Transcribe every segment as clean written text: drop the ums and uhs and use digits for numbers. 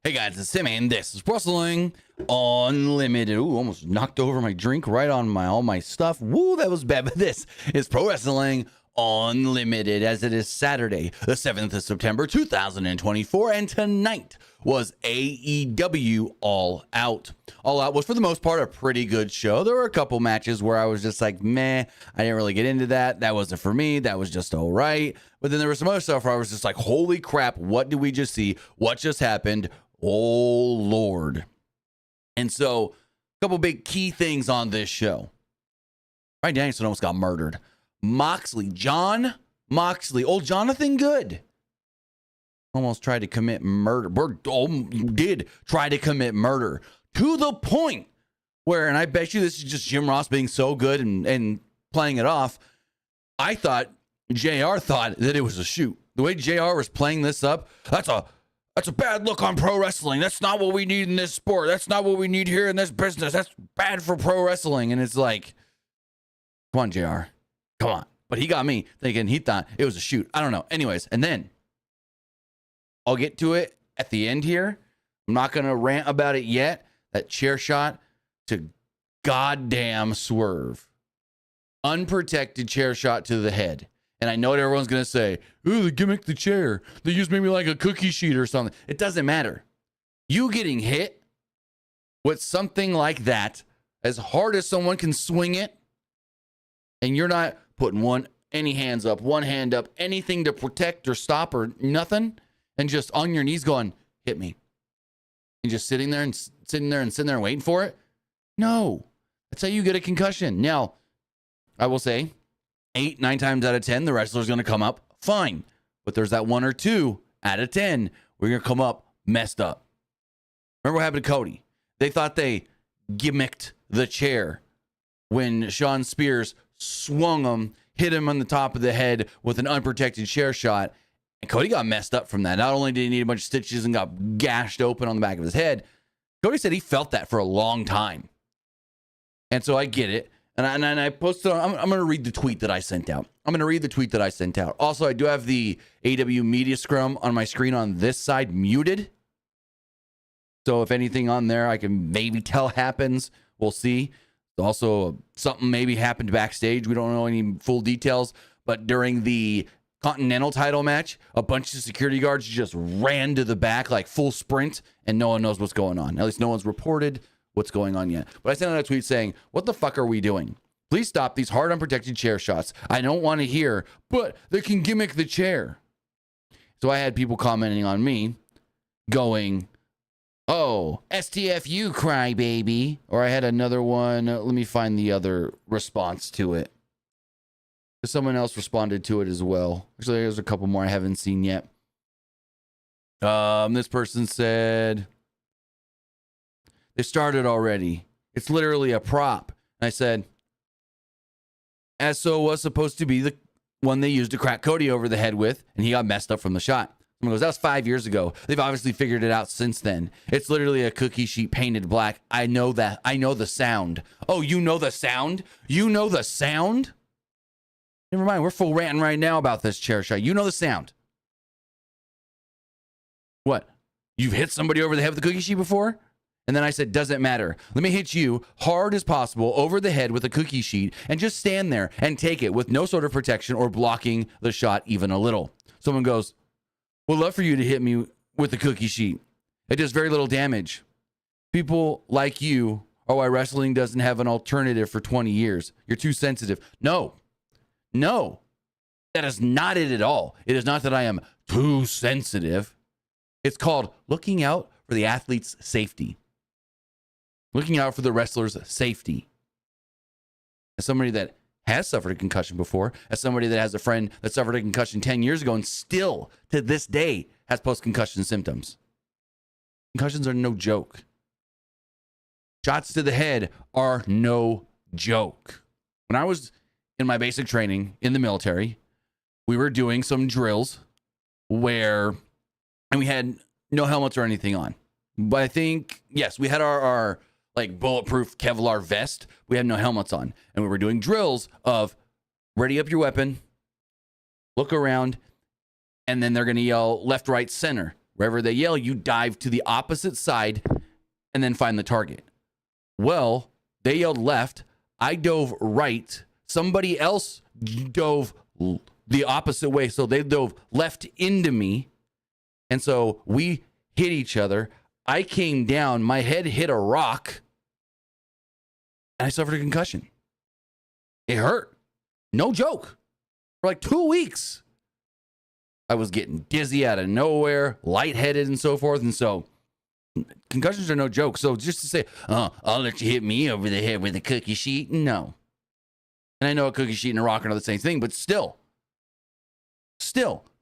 Hey guys, it's Tim, and this is Wrestling Unlimited. Ooh, almost knocked over my drink right on all my stuff. Woo, that was bad. But this is Pro Wrestling Unlimited, as it is Saturday, the 7th of September, 2024, and tonight was AEW All Out. All Out was, for the most part, a pretty good show. There were a couple matches where I was just like, meh, I didn't really get into that. That wasn't for me. That was just all right. But then there was some other stuff where I was just like, holy crap, what did we just see? What just happened? Oh, Lord. And so, a couple big key things on this show. Bryan Danielson almost got murdered. John Moxley, old Jonathan Good, almost tried to commit murder. Did try to commit murder to the point where, and I bet you this is just Jim Ross being so good and playing it off. I thought JR thought that it was a shoot. The way JR was playing this up, that's a bad look on pro wrestling. That's not what we need in this sport. That's not what we need here in this business. That's bad for pro wrestling. And it's like, come on, JR. Come on. But he got me thinking he thought it was a shoot. I don't know. Anyways, and then I'll get to it at the end here. I'm not going to rant about it yet. That chair shot to goddamn swerve. Unprotected chair shot to the head. And I know what everyone's going to say. Ooh, they gimmicked the chair. They used maybe like a cookie sheet or something. It doesn't matter. You getting hit with something like that, as hard as someone can swing it, and you're not putting any hands up, one hand up, anything to protect or stop or nothing, and just on your knees going, hit me. And just sitting there and waiting for it. No, that's how you get a concussion. Now, I will say, 8-9 times out of 10, the wrestler's going to come up fine. But there's that 1 or 2 out of 10 where you're going to come up messed up. Remember what happened to Cody? They thought they gimmicked the chair when Shawn Spears swung him, hit him on the top of the head with an unprotected chair shot. And Cody got messed up from that. Not only did he need a bunch of stitches and got gashed open on the back of his head, Cody said he felt that for a long time. And so I get it. And I posted on, I'm going to read the tweet that I sent out. Also, I do have the AEW media scrum on my screen on this side muted. So if anything on there I can maybe tell happens, we'll see. Also, something maybe happened backstage. We don't know any full details. But during the Continental title match, a bunch of security guards just ran to the back like full sprint, and no one knows what's going on. At least no one's reported what's going on yet. But I sent out a tweet saying, what the fuck are we doing? Please stop these hard unprotected chair shots. I don't want to hear, but they can gimmick the chair. So I had people commenting on me going, oh, STFU crybaby. Or I had another one. Let me find the other response to it. Someone else responded to it as well. Actually, there's a couple more I haven't seen yet. This person said, they started already. It's literally a prop. And I said, SO was supposed to be the one they used to crack Cody over the head with, and he got messed up from the shot. Someone goes, that was 5 years ago. They've obviously figured it out since then. It's literally a cookie sheet painted black. I know that. I know the sound. Oh, you know the sound? You know the sound? Never mind. We're full ranting right now about this chair shot. You know the sound. What? You've hit somebody over the head with a cookie sheet before? And then I said, doesn't matter. Let me hit you hard as possible over the head with a cookie sheet and just stand there and take it with no sort of protection or blocking the shot even a little. Someone goes, we'd love for you to hit me with the cookie sheet. It does very little damage. People like you are why wrestling doesn't have an alternative for 20 years. You're too sensitive. No, that is not it at all. It is not that I am too sensitive. It's called looking out for the athlete's safety. Looking out for the wrestler's safety. As somebody that has suffered a concussion before, as somebody that has a friend that suffered a concussion 10 years ago and still to this day has post-concussion symptoms. Concussions are no joke. Shots to the head are no joke. When I was in my basic training in the military, we were doing some drills and we had no helmets or anything on. But I think, yes, we had our like bulletproof Kevlar vest. We had no helmets on. And we were doing drills of ready up your weapon, look around, and then they're going to yell left, right, center. Wherever they yell, you dive to the opposite side and then find the target. Well, they yelled left. I dove right. Somebody else dove the opposite way. So they dove left into me. And so we hit each other. I came down. My head hit a rock. And I suffered a concussion. It hurt. No joke. For like 2 weeks. I was getting dizzy out of nowhere, lightheaded and so forth. And so concussions are no joke. So just to say, I'll let you hit me over the head with a cookie sheet. No. And I know a cookie sheet and a rock are not the same thing, but still,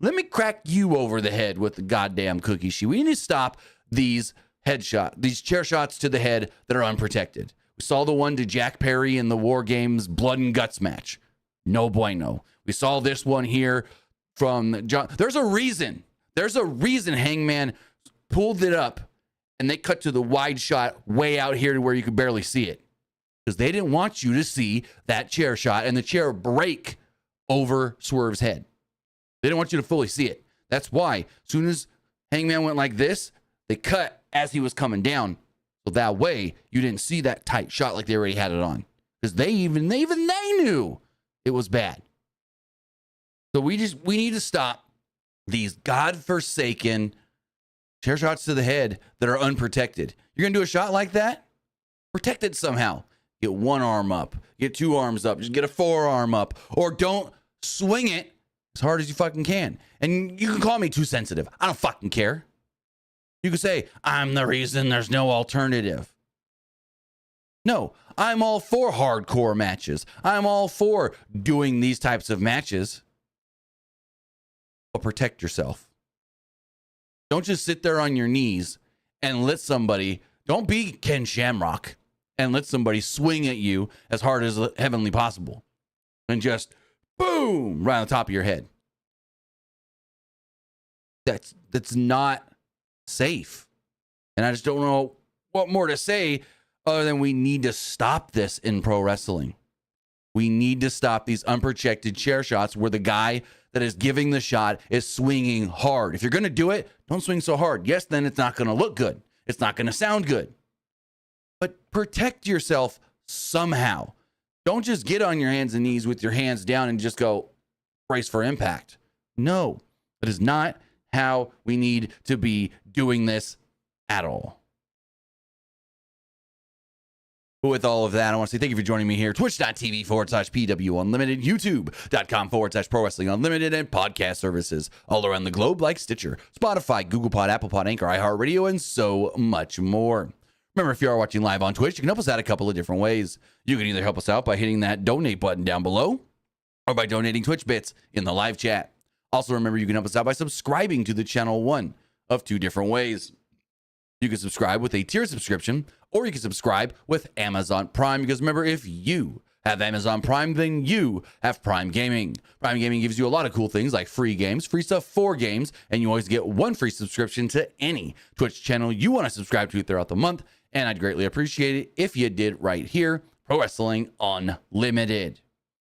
let me crack you over the head with the goddamn cookie sheet. We need to stop these chair shots to the head that are unprotected. We saw the one to Jack Perry in the War Games Blood and Guts match. No bueno. We saw this one here from John. There's a reason Hangman pulled it up and they cut to the wide shot way out here to where you could barely see it. Because they didn't want you to see that chair shot and the chair break over Swerve's head. They didn't want you to fully see it. That's why as soon as Hangman went like this, they cut as he was coming down. So that way you didn't see that tight shot like they already had it on. Because they knew it was bad. So we need to stop these godforsaken chair shots to the head that are unprotected. You're going to do a shot like that? Protect it somehow. Get one arm up. Get two arms up. Just get a forearm up. Or don't swing it as hard as you fucking can. And you can call me too sensitive. I don't fucking care. You can say, I'm the reason there's no alternative. No, I'm all for hardcore matches. I'm all for doing these types of matches. But protect yourself. Don't just sit there on your knees and let somebody, don't be Ken Shamrock and let somebody swing at you as hard as heavenly possible and just boom right on the top of your head. That's not safe. And I just don't know what more to say other than we need to stop this in pro wrestling. We need to stop these unprotected chair shots where the guy that is giving the shot is swinging hard. If you're going to do it, don't swing so hard. Yes, then it's not going to look good. It's not going to sound good. But protect yourself somehow. Don't just get on your hands and knees with your hands down and just go brace for impact. No, that is not how we need to be doing this at all. With all of that, I want to say thank you for joining me here. Twitch.tv/PW Unlimited, YouTube.com/Pro Wrestling Unlimited, and podcast services all around the globe like Stitcher, Spotify, Google Pod, Apple Pod, Anchor, iHeartRadio, and so much more. Remember, if you are watching live on Twitch, you can help us out a couple of different ways. You can either help us out by hitting that donate button down below or by donating Twitch bits in the live chat. Also, remember, you can help us out by subscribing to the channel one of two different ways. You can subscribe with a tier subscription, or you can subscribe with Amazon Prime, because remember, if you have Amazon Prime, then you have Prime Gaming. Prime Gaming gives you a lot of cool things like free games, free stuff for games, and you always get one free subscription to any Twitch channel you want to subscribe to throughout the month, and I'd greatly appreciate it if you did right here, Pro Wrestling Unlimited.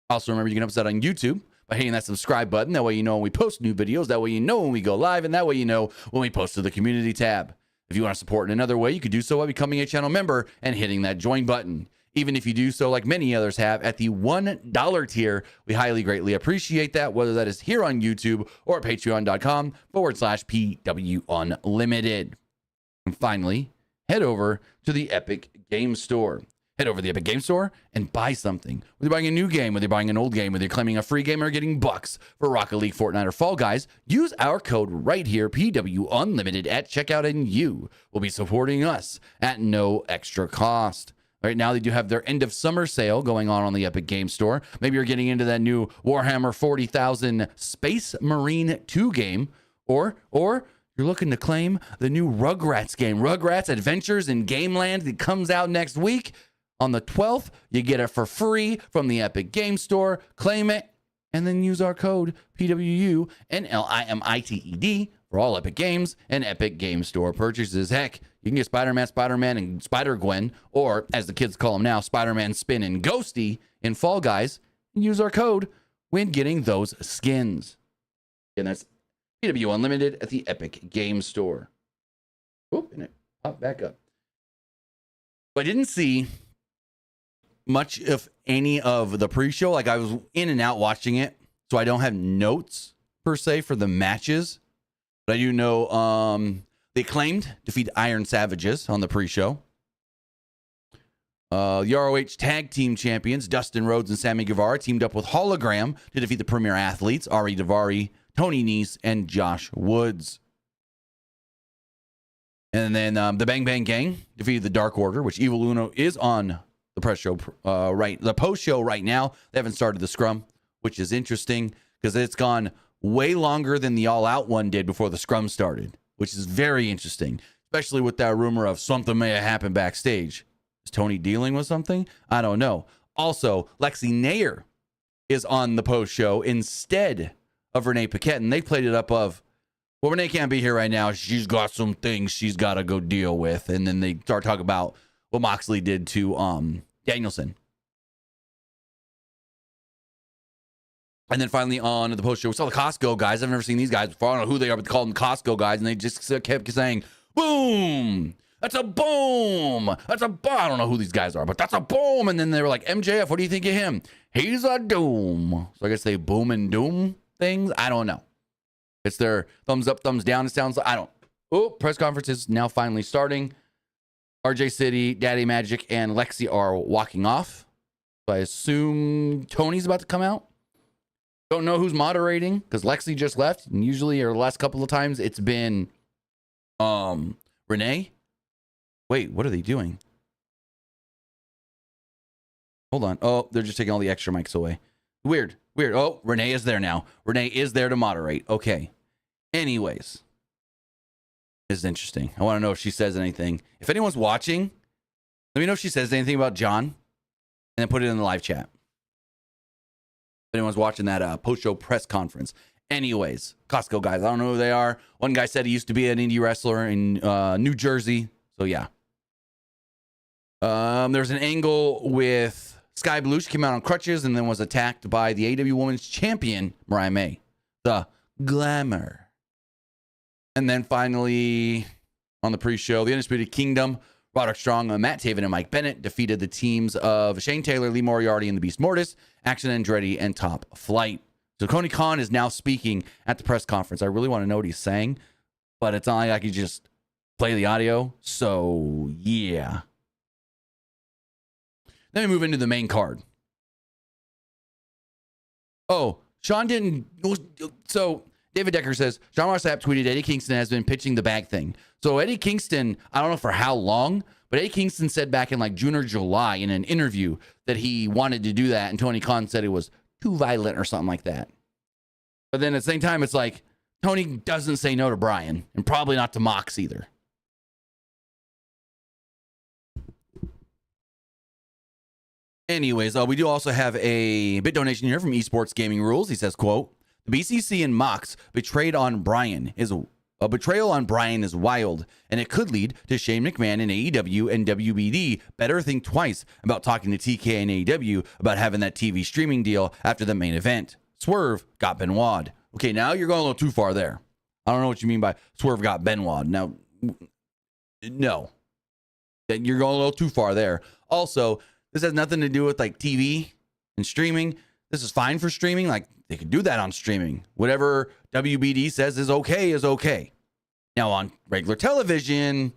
Also, remember, you can help us out on YouTube by hitting that subscribe button. That way you know when we post new videos, that way you know when we go live, and that way you know when we post to the community tab. If you want to support in another way, you could do so by becoming a channel member and hitting that join button. Even if you do so like many others have at the $1 tier, we highly greatly appreciate that, whether that is here on YouTube or at patreon.com/PW Unlimited. And finally, head over to the Epic Game Store. Head over to the Epic Game Store and buy something. Whether you're buying a new game, whether you're buying an old game, whether you're claiming a free game or getting bucks for Rocket League, Fortnite, or Fall Guys, use our code right here, PW Unlimited, at checkout, and you will be supporting us at no extra cost. Right now, they do have their end of summer sale going on the Epic Game Store. Maybe you're getting into that new Warhammer 40,000 Space Marine 2 game, or you're looking to claim the new Rugrats game, Rugrats Adventures in Gameland, that comes out next week. On the 12th, you get it for free from the Epic Game Store. Claim it, and then use our code PWU and LIMITED for all Epic Games and Epic Game Store purchases. Heck, you can get Spider-Man, and Spider-Gwen, or as the kids call them now, Spider-Man, Spin, and Ghosty in Fall Guys, and use our code when getting those skins. And that's PWU Unlimited at the Epic Game Store. Oop, and it popped back up. So I didn't see much of any of the pre-show. Like, I was in and out watching it, so I don't have notes per se for the matches. But I do know they claimed defeat Iron Savages on the pre-show. The ROH Tag Team Champions, Dustin Rhodes and Sammy Guevara, teamed up with Hologram to defeat the Premier Athletes, Ari Daivari, Tony Nese, and Josh Woods. And then the Bang Bang Gang defeated the Dark Order, which Evil Uno is on the press show, the post show right now. They haven't started the scrum, which is interesting because it's gone way longer than the All Out one did before the scrum started, which is very interesting, especially with that rumor of something may have happened backstage. Is Tony dealing with something? I don't know. Also, Lexi Nair is on the post show instead of Renee Paquette, and they played it up of, well, Renee can't be here right now. She's got some things she's got to go deal with. And then they start talking about what Moxley did to Danielson. And then finally on the post show, we saw the Costco guys. I've never seen these guys before. I don't know who they are, but they call them Costco guys. And they just kept saying, boom. That's a boom. That's a boom. I don't know who these guys are, but that's a boom. And then they were like, MJF, what do you think of him? He's a doom. So I guess they boom and doom things. I don't know. It's their thumbs up, thumbs down. It sounds like, I don't. Oh, press conference is now finally starting. RJ City, Daddy Magic, and Lexi are walking off. So I assume Tony's about to come out. Don't know who's moderating because Lexi just left. And usually, or the last couple of times, it's been Renee. Wait, what are they doing? Hold on. Oh, they're just taking all the extra mics away. Weird. Oh, Renee is there now. Renee is there to moderate. Okay. Anyways. This is interesting. I want to know if she says anything. If anyone's watching, let me know if she says anything about John. And then put it in the live chat. If anyone's watching that post-show press conference. Anyways, Costco guys. I don't know who they are. One guy said he used to be an indie wrestler in New Jersey. So, yeah. There's an angle with Sky Blue. She came out on crutches and then was attacked by the AEW Women's Champion, Mariah May. The Glamour. And then finally, on the pre-show, the Undisputed Kingdom, Roderick Strong, Matt Taven, and Mike Bennett defeated the teams of Shane Taylor, Lee Moriarty, and the Beast Mortis, Action Andretti, and Top Flight. So Tony Khan is now speaking at the press conference. I really want to know what he's saying, but it's not like I could just play the audio. So, yeah. Then we move into the main card. Oh, Sean didn't. So David Decker says, John Rossap tweeted Eddie Kingston has been pitching the bag thing. So Eddie Kingston, I don't know for how long, but Eddie Kingston said back in like June or July in an interview that he wanted to do that. And Tony Khan said it was too violent or something like that. But then at the same time, it's like Tony doesn't say no to Brian and probably not to Mox either. Anyways, we do also have a bit donation here from Esports Gaming Rules. He says, quote, the BCC and Mox betrayal on Brian is wild, and it could lead to Shane McMahon and AEW and WBD better think twice about talking to TK and AEW about having that TV streaming deal after the main event. Swerve got Benoit. Okay, now you're going a little too far there. I don't know what you mean by Swerve got Benoit. Now, no. You're going a little too far there. Also, this has nothing to do with like TV and streaming. This is fine for streaming. Like they could do that on streaming. Whatever WBD says is okay is okay. Now on regular television,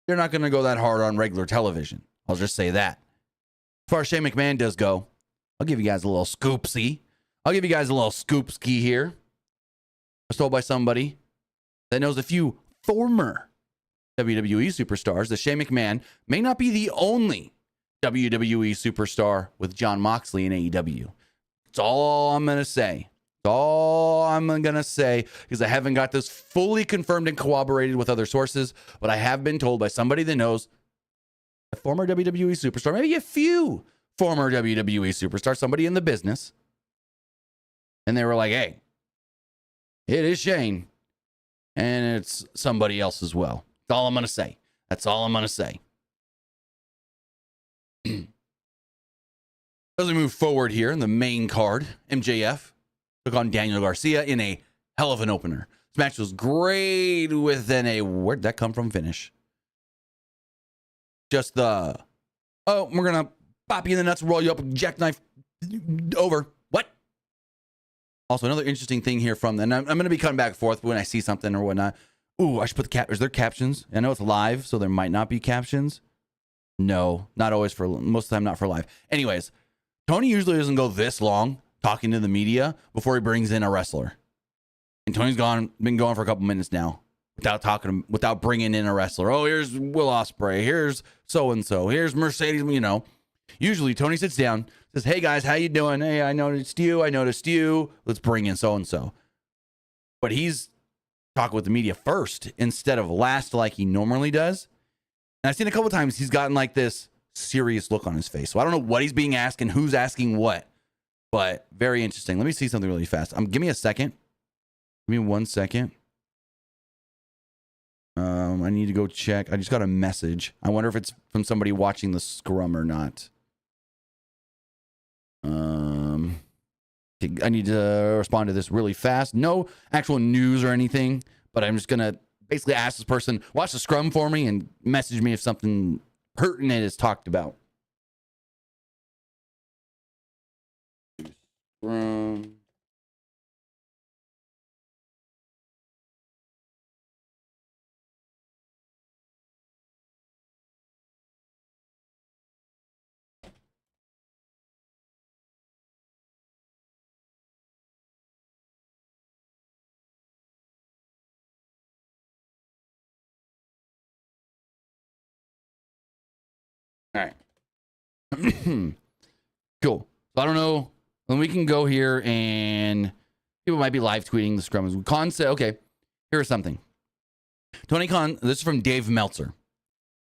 they're not going to go that hard on regular television. I'll just say that. As far as Shane McMahon does go, I'll give you guys a little scoopsy. Here. I was told by somebody that knows a few former WWE superstars that Shane McMahon may not be the only WWE superstar with Jon Moxley in AEW. That's all I'm going to say. That's all I'm going to say because I haven't got this fully confirmed and corroborated with other sources, but I have been told by somebody that knows a former WWE superstar, maybe a few former WWE superstars, somebody in the business, and they were like, hey, it is Shane, and it's somebody else as well. That's all I'm going to say. As we move forward here in the main card, MJF took on Daniel Garcia in a hell of an opener. This match was great within a, where'd that come from, finish. Just the, oh, we're going to pop you in the nuts, roll you up with jackknife, over. What? Also, another interesting thing here from, and I'm going to be cutting back and forth when I see something or whatnot. Ooh, I should put the is there captions? I know it's live, so there might not be captions. No, not always, for most of the time, not for live. Anyways, Tony usually doesn't go this long talking to the media before he brings in a wrestler. And Tony's been going for a couple minutes now without bringing in a wrestler. Oh, here's Will Osprey. Here's so-and-so. Here's Mercedes, you know. Usually Tony sits down, says, hey guys, how you doing? Hey, I noticed you. Let's bring in so-and-so. But he's talking with the media first instead of last like he normally does. And I've seen a couple times he's gotten like this serious look on his face. So I don't know what he's being asked and who's asking what. But very interesting. Let me see something really fast. Give me a second. Give me 1 second. I need to go check. I just got a message. I wonder if it's from somebody watching the scrum or not. I need to respond to this really fast. No actual news or anything, but I'm just going to basically ask this person, watch the scrum for me and message me if something pertinent is talked about. Scrum. All right. Cool. So I don't know. Then we can go here and people might be live tweeting the scrum. Khan said, okay, here's something. Tony Khan, this is from Dave Meltzer.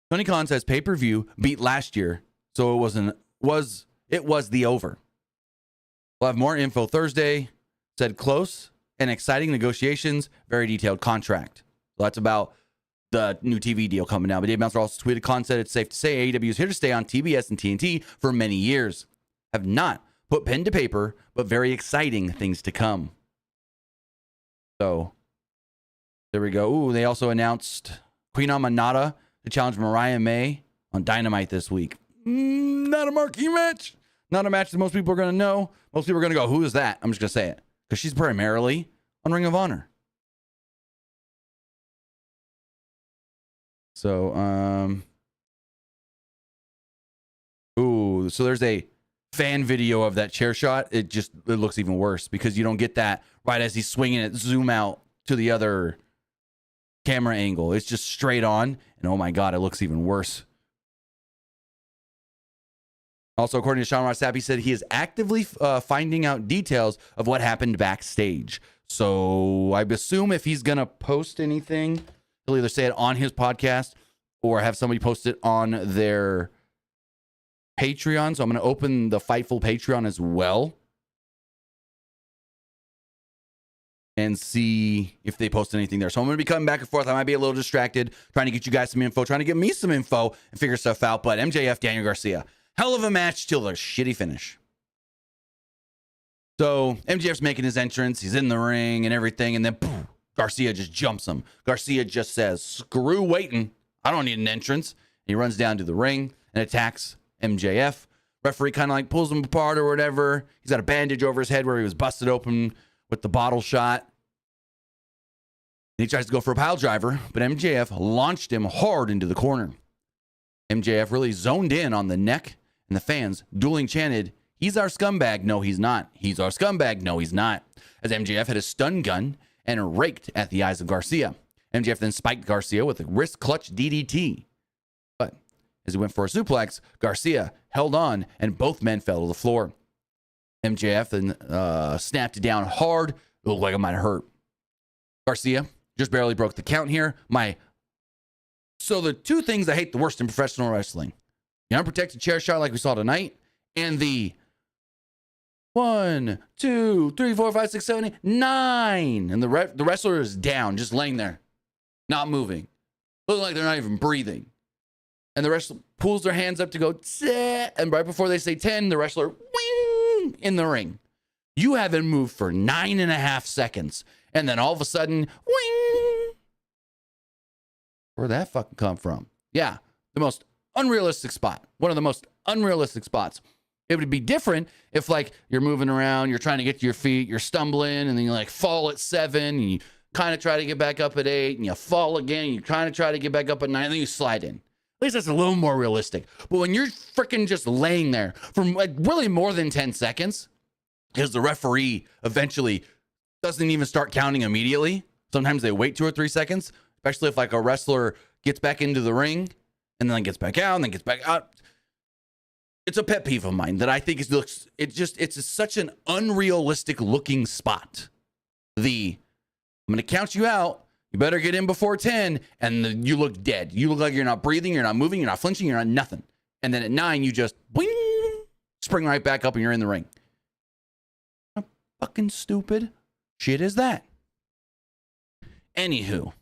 Tony Khan says pay-per-view beat last year, so it was the over. We'll have more info Thursday. Said close and exciting negotiations, very detailed contract. So that's about the new TV deal coming out. But Dave Meltzer also tweeted, Khan said it's safe to say AEW is here to stay on TBS and TNT for many years. Have not put pen to paper, but very exciting things to come. So there we go. Ooh, they also announced Queen Amanada to challenge Mariah May on Dynamite this week. Not a marquee match. Not a match that most people are going to know. Most people are going to go, who is that? I'm just going to say it. Because she's primarily on Ring of Honor. So, ooh, so there's a fan video of that chair shot. It looks even worse because you don't get that right as he's swinging it, zoom out to the other camera angle. It's just straight on. And oh my God, it looks even worse. Also, according to Sean Ross Sapp, he said he is actively finding out details of what happened backstage. So I assume if he's going to post anything, he'll either say it on his podcast or have somebody post it on their Patreon. So I'm going to open the Fightful Patreon as well and see if they post anything there. So I'm going to be coming back and forth. I might be a little distracted, trying to get you guys some info, trying to get me some info and figure stuff out. But MJF, Daniel Garcia, hell of a match till the shitty finish. So MJF's making his entrance. He's in the ring and everything. And then poof, Garcia just jumps him. Garcia just says, screw waiting. I don't need an entrance. He runs down to the ring and attacks MJF. Referee kind of like pulls him apart or whatever. He's got a bandage over his head where he was busted open with the bottle shot. And he tries to go for a pile driver, but MJF launched him hard into the corner. MJF really zoned in on the neck, and the fans dueling chanted, he's our scumbag. No, he's not. He's our scumbag. No, he's not. As MJF had a stun gun and raked at the eyes of Garcia. MJF then spiked Garcia with a wrist clutch DDT. But as he went for a suplex, Garcia held on, and both men fell to the floor. MJF then snapped it down hard. It looked like it might have hurt. Garcia just barely broke the count here. So the two things I hate the worst in professional wrestling, the unprotected chair shot like we saw tonight, and the 1, 2, 3, 4, 5, 6, 7, 8, 9. And the wrestler is down, just laying there, not moving. Looking like they're not even breathing. And the wrestler pulls their hands up to go, and right before they say 10, the wrestler, wing, in the ring. You haven't moved for 9.5 seconds. And then all of a sudden, wing, Where'd that fucking come from? Yeah, the most unrealistic spot. One of the most unrealistic spots. It would be different if, like, you're moving around, you're trying to get to your feet, you're stumbling, and then you, like, fall at 7, and you kind of try to get back up at 8, and you fall again, and you kind of try to get back up at 9, and then you slide in. At least that's a little more realistic. But when you're freaking just laying there for, like, really more than 10 seconds, because the referee eventually doesn't even start counting immediately. Sometimes they wait 2 or 3 seconds, especially if, like, a wrestler gets back into the ring and then gets back out and then gets back out. It's a pet peeve of mine that I think it's such an unrealistic looking spot. I'm going to count you out. You better get in before 10, and you look dead. You look like you're not breathing, you're not moving, you're not flinching, you're not nothing. And then at 9, you just boing, spring right back up and you're in the ring. How fucking stupid shit is that? Anywho,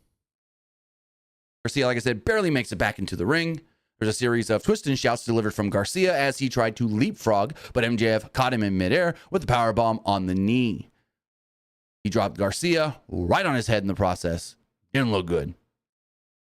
Garcia, like I said, barely makes it back into the ring. There's a series of twists and shouts delivered from Garcia as he tried to leapfrog, but MJF caught him in midair with the powerbomb on the knee. He dropped Garcia right on his head in the process. Didn't look good.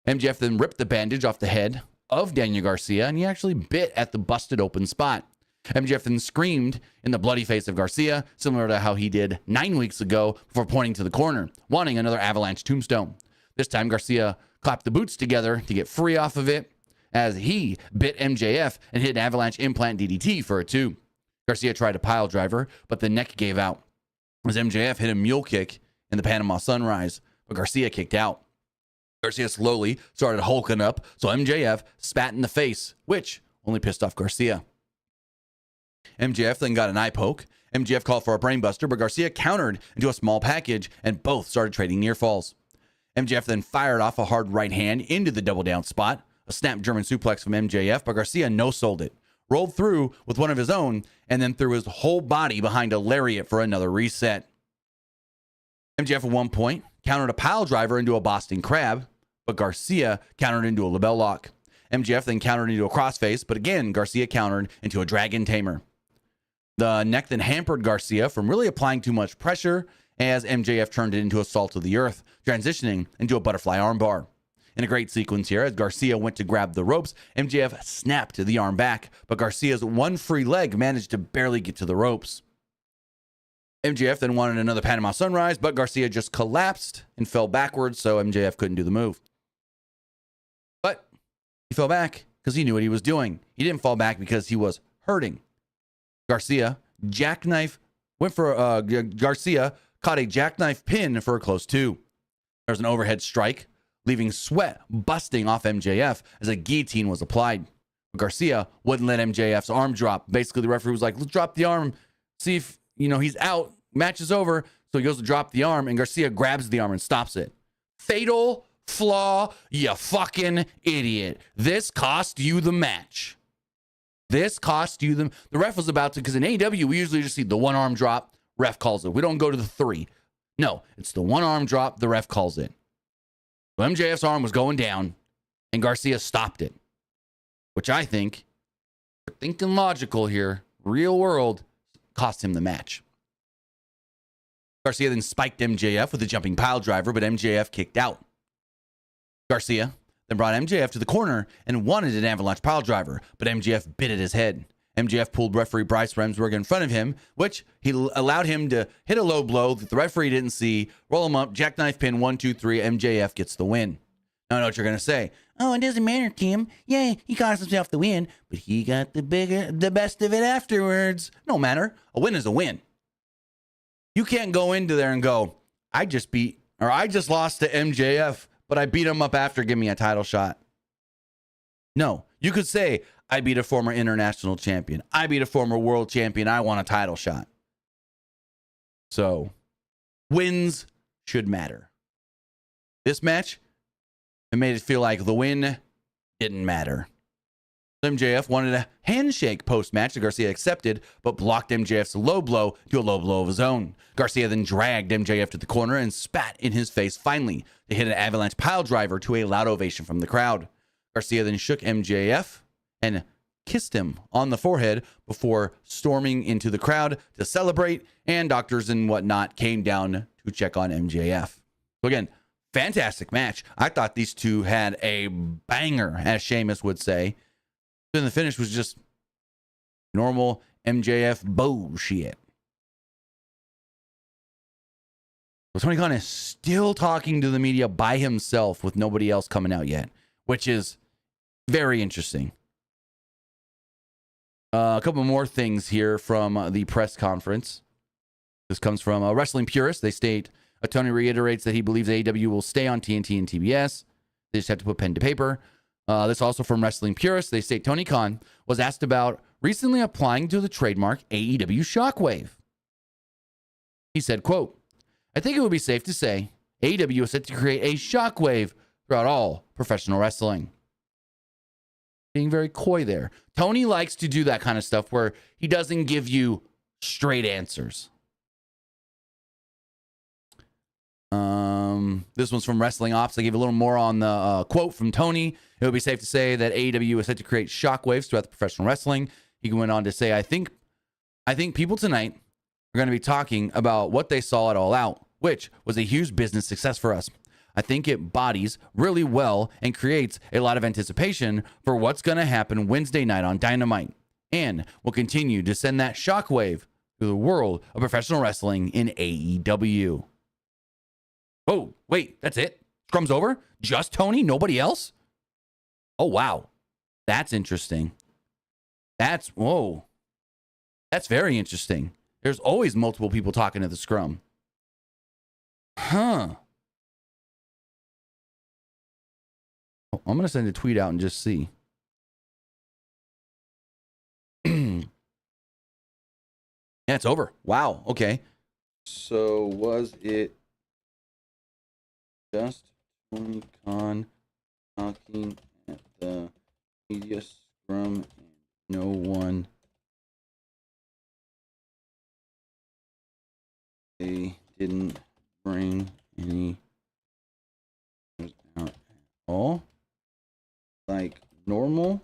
MJF then ripped the bandage off the head of Daniel Garcia, and he actually bit at the busted open spot. MJF then screamed in the bloody face of Garcia, similar to how he did 9 weeks ago before pointing to the corner, wanting another avalanche tombstone. This time, Garcia clapped the boots together to get free off of it as he bit MJF and hit an avalanche implant DDT for a 2. Garcia tried a pile driver, but the neck gave out as MJF hit a mule kick in the Panama Sunrise, but Garcia kicked out. Garcia slowly started hulking up, so MJF spat in the face, which only pissed off Garcia. MJF then got an eye poke. MJF called for a brainbuster, but Garcia countered into a small package, and both started trading near falls. MJF then fired off a hard right hand into the double down spot, a snap German suplex from MJF, but Garcia no-sold it, rolled through with one of his own, and then threw his whole body behind a lariat for another reset. MJF at one point countered a pile driver into a Boston Crab, but Garcia countered into a label lock. MJF then countered into a crossface, but again, Garcia countered into a Dragon Tamer. The neck then hampered Garcia from really applying too much pressure as MJF turned it into a salt of the earth, transitioning into a butterfly armbar. In a great sequence here, as Garcia went to grab the ropes, MJF snapped the arm back, but Garcia's one free leg managed to barely get to the ropes. MJF then wanted another Panama Sunrise, but Garcia just collapsed and fell backwards, so MJF couldn't do the move. But he fell back because he knew what he was doing. He didn't fall back because he was hurting. Garcia caught a jackknife pin for a close 2. There's an overhead strike, leaving sweat busting off MJF as a guillotine was applied. But Garcia wouldn't let MJF's arm drop. Basically, the referee was like, let's drop the arm, see if, he's out, match is over. So he goes to drop the arm, and Garcia grabs the arm and stops it. Fatal flaw, you fucking idiot. This cost you the match. This cost you the ref was about to, because in AEW, we usually just see the one arm drop, ref calls it. We don't go to the 3. No, it's the one arm drop, the ref calls it. So MJF's arm was going down, and Garcia stopped it, which I think, thinking logical here, real world, cost him the match. Garcia then spiked MJF with a jumping pile driver, but MJF kicked out. Garcia then brought MJF to the corner and wanted an avalanche pile driver, but MJF bit at his head. MJF pulled referee Bryce Remsburg in front of him, which he allowed him to hit a low blow that the referee didn't see, roll him up, jackknife pin, 1, 2, 3, MJF gets the win. Now I know what you're going to say. Oh, it doesn't matter, Kim. Yeah, he cost himself the win, but he got the best of it afterwards. No matter. A win is a win. You can't go into there and go, I just lost to MJF, but I beat him up after, give me a title shot. No, you could say, I beat a former international champion. I beat a former world champion. I want a title shot. So, wins should matter. This match, it made it feel like the win didn't matter. MJF wanted a handshake post-match that Garcia accepted, but blocked MJF's low blow to a low blow of his own. Garcia then dragged MJF to the corner and spat in his face finally to hit an avalanche pile driver to a loud ovation from the crowd. Garcia then shook MJF and kissed him on the forehead before storming into the crowd to celebrate, and doctors and whatnot came down to check on MJF. So again, fantastic match. I thought these two had a banger, as Sheamus would say. Then the finish was just normal MJF bullshit. Well, Tony Khan is still talking to the media by himself with nobody else coming out yet, which is very interesting. A couple more things here from the press conference. This comes from a Wrestling Purist. They state, Tony reiterates that he believes AEW will stay on TNT and TBS. They just have to put pen to paper. This also from Wrestling Purist. They state Tony Khan was asked about recently applying to the trademark AEW Shockwave. He said, quote, I think it would be safe to say AEW is set to create a shockwave throughout all professional wrestling. Being very coy there. Tony likes to do that kind of stuff where he doesn't give you straight answers. This one's from Wrestling Ops. I gave a little more on the quote from Tony. It would be safe to say that AEW is set to create shockwaves throughout the professional wrestling. He went on to say, I think people tonight are going to be talking about what they saw at All Out, which was a huge business success for us. I think it bodies really well and creates a lot of anticipation for what's going to happen Wednesday night on Dynamite, and will continue to send that shockwave through the world of professional wrestling in AEW. Oh, wait, that's it? Scrum's over? Just Tony? Nobody else? Oh, wow. That's interesting. Whoa. That's very interesting. There's always multiple people talking to the Scrum. Huh. Oh, I'm going to send a tweet out and just see. Yeah, it's over. Wow. Okay. So was it just Tony Khan talking at the media Scrum and no one? They didn't bring any out at all. Like normal.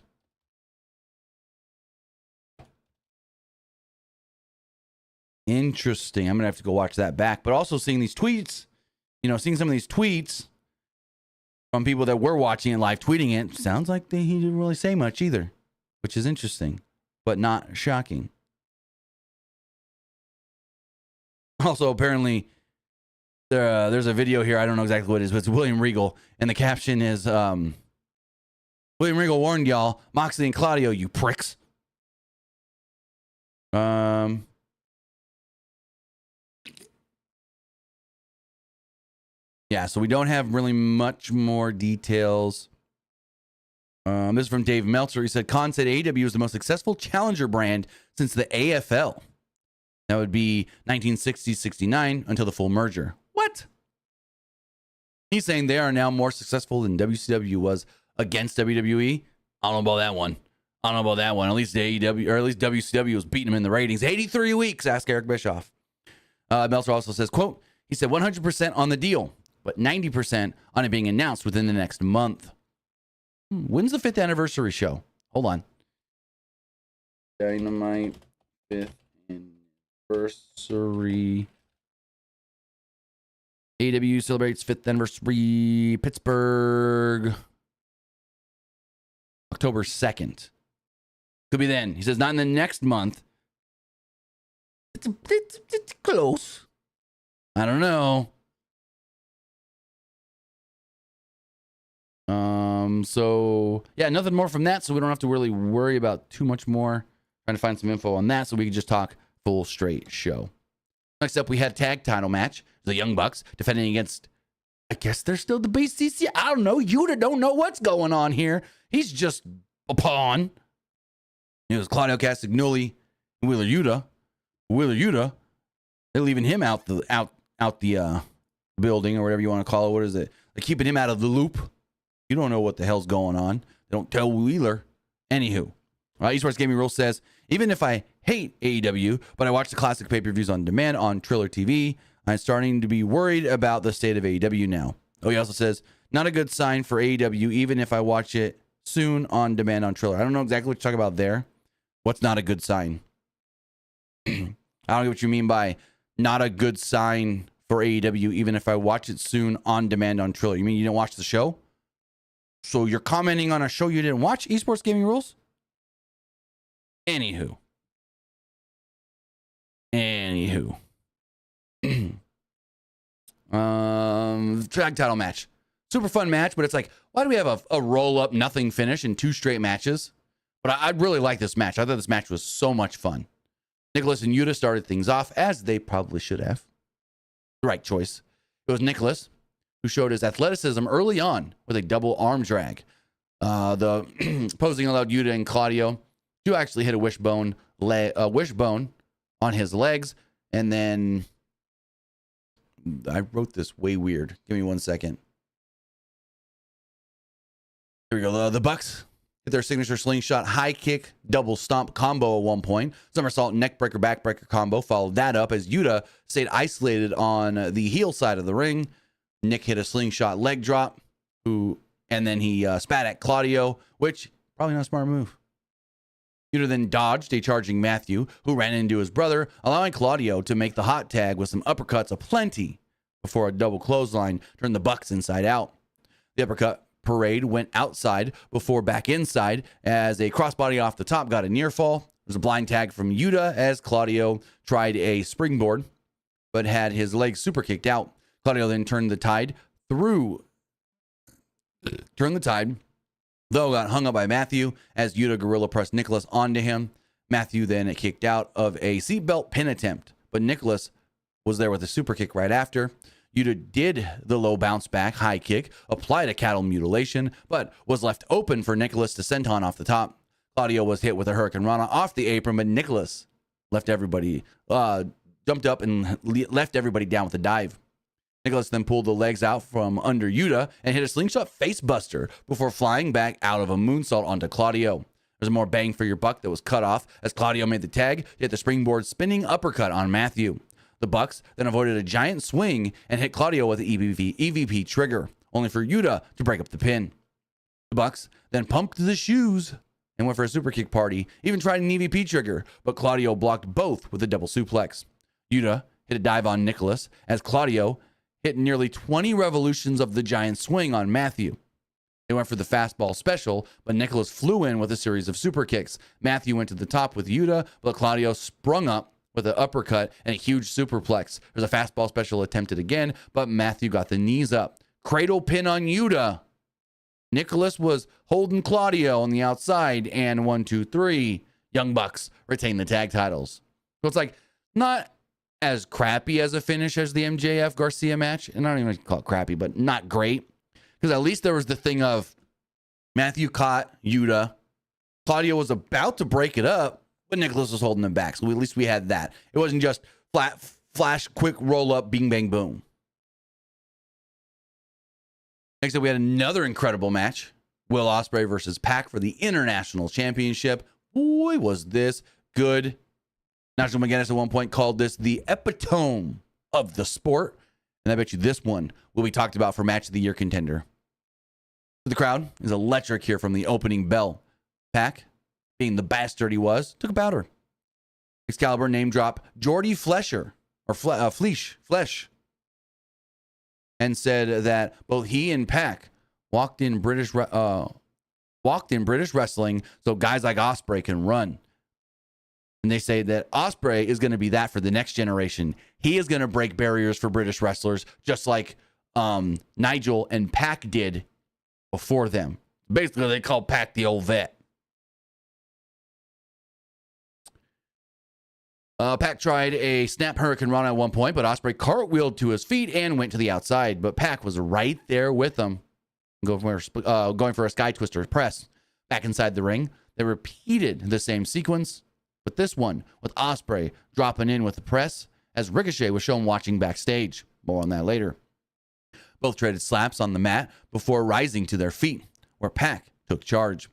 Interesting. I'm going to have to go watch that back. But also seeing these tweets, seeing some of these tweets from people that were watching it live tweeting it, sounds like he didn't really say much either, which is interesting, but not shocking. Also, apparently, there's a video here. I don't know exactly what it is, but it's William Regal. And the caption is, William Regal warned y'all, Moxley and Claudio, you pricks. Yeah, so we don't have really much more details. This is from Dave Meltzer. He said, Khan said AEW is the most successful challenger brand since the AFL. That would be 1960-69 until the full merger. What? He's saying they are now more successful than WCW was against WWE. I don't know about that one. At least AEW, or at least WCW was beating them in the ratings. 83 weeks, ask Eric Bischoff. Meltzer also says, quote, he said 100% on the deal, but 90% on it being announced within the next month. When's the 5th anniversary show? Hold on. Dynamite 5th anniversary. AEW celebrates 5th anniversary. Pittsburgh. October 2nd. Could be then. He says not in the next month. It's close. I don't know. So yeah, nothing more from that, so we don't have to really worry about too much more. Trying to find some info on that so we can just talk full straight show. Next up, we had a tag title match. The Young Bucks defending against, I guess they're still the BCC. I don't know. Yuta don't know what's going on here. He's just a pawn. It was Claudio Castagnoli and Wheeler Yuta. They're leaving him out the building or whatever you want to call it. What is it? They're keeping him out of the loop. You don't know what the hell's going on. They don't tell Wheeler. Anywho, Esports Gaming Rule says, even if I hate AEW, but I watch the classic pay-per-views on demand on Triller TV, I'm starting to be worried about the state of AEW now. Oh, he also says, not a good sign for AEW, even if I watch it soon on demand on Triller. I don't know exactly what you're talking about there. What's not a good sign? I don't know what you mean by not a good sign for AEW, even if I watch it soon on demand on Triller. You mean you didn't watch the show? So you're commenting on a show you didn't watch? Esports Gaming Rules? Anywho. Tag title match. Super fun match, but it's like, why do we have a roll-up nothing finish in 2 straight matches? But I really like this match. I thought this match was so much fun. Nicholas and Yuta started things off, as they probably should have. The right choice. It was Nicholas who showed his athleticism early on with a double arm drag. The posing allowed Yuta and Claudio to actually hit a wishbone on his legs, and then I wrote this way weird. Give me 1 second. Here we go. The Bucks hit their signature slingshot high kick double stomp combo at one point. Somersault neck breaker backbreaker combo followed that up as Yuta stayed isolated on the heel side of the ring. Nick hit a slingshot leg drop, and then he spat at Claudio, which probably not a smart move. Yuta then dodged a charging Matthew, who ran into his brother, allowing Claudio to make the hot tag with some uppercuts aplenty before a double clothesline turned the Bucks inside out. The uppercut parade went outside before back inside as a crossbody off the top got a near fall. There was a blind tag from Yuta as Claudio tried a springboard, but had his legs super kicked out. Claudio then turned the tide, though got hung up by Matthew as Yuta gorilla pressed Nicholas onto him. Matthew then kicked out of a seatbelt pin attempt, but Nicholas was there with a super kick right after. Yuta did the low bounce back high kick, applied a cattle mutilation, but was left open for Nicholas to senton off the top. Claudio was hit with a Hurricane Rana off the apron, but Nicholas jumped up and left everybody down with a dive. Nicholas then pulled the legs out from under Yuta and hit a slingshot face buster before flying back out of a moonsault onto Claudio. There's more bang for your buck that was cut off as Claudio made the tag, hit the springboard spinning uppercut on Matthew. The Bucks then avoided a giant swing and hit Claudio with the EVP trigger, only for Yuta to break up the pin. The Bucks then pumped the shoes and went for a super kick party, even tried an EVP trigger, but Claudio blocked both with a double suplex. Yuta hit a dive on Nicholas as Claudio hit nearly 20 revolutions of the giant swing on Matthew. They went for the fastball special, but Nicholas flew in with a series of super kicks. Matthew went to the top with Yuta, but Claudio sprung up with an uppercut and a huge superplex. There's a fastball special attempted again, but Matthew got the knees up. Cradle pin on Yuta. Nicholas was holding Claudio on the outside, and 1, 2, 3. Young Bucks retain the tag titles. So it's like not as crappy as a finish as the MJF Garcia match. And I don't even call it crappy, but not great. Because at least there was the thing of Matthew caught Yuta. Claudio was about to break it up, but Nicholas was holding him back. So at least we had that. It wasn't just flash, quick roll up, bing, bang, boom. Next up, we had another incredible match. Will Osprey versus Pac for the International Championship. Boy, was this good. Nigel McGuinness at one point called this the epitome of the sport. And I bet you this one will be talked about for Match of the Year contender. The crowd is electric here from the opening bell. Pac, being the bastard he was, took a powder. Excalibur name drop Jordy Flesher, or Flesh, and said that both he and Pac walked in British wrestling so guys like Osprey can run. And they say that Osprey is going to be that for the next generation. He is going to break barriers for British wrestlers, just like Nigel and Pac did before them. Basically, they call Pac the old vet. Pac tried a snap Hurricane Rana at one point, but Osprey cartwheeled to his feet and went to the outside. But Pac was right there with him, going for a sky twister press. Back inside the ring, they repeated the same sequence, but this one with Osprey dropping in with the press as Ricochet was shown watching backstage. More on that later. Both traded slaps on the mat before rising to their feet, where Pac took charge.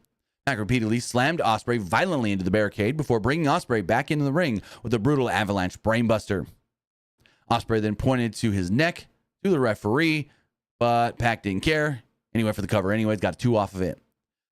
Pac repeatedly slammed Osprey violently into the barricade before bringing Osprey back into the ring with a brutal avalanche brainbuster. Osprey then pointed to his neck to the referee, but Pac didn't care. And he went for the cover anyways, got 2 off of it.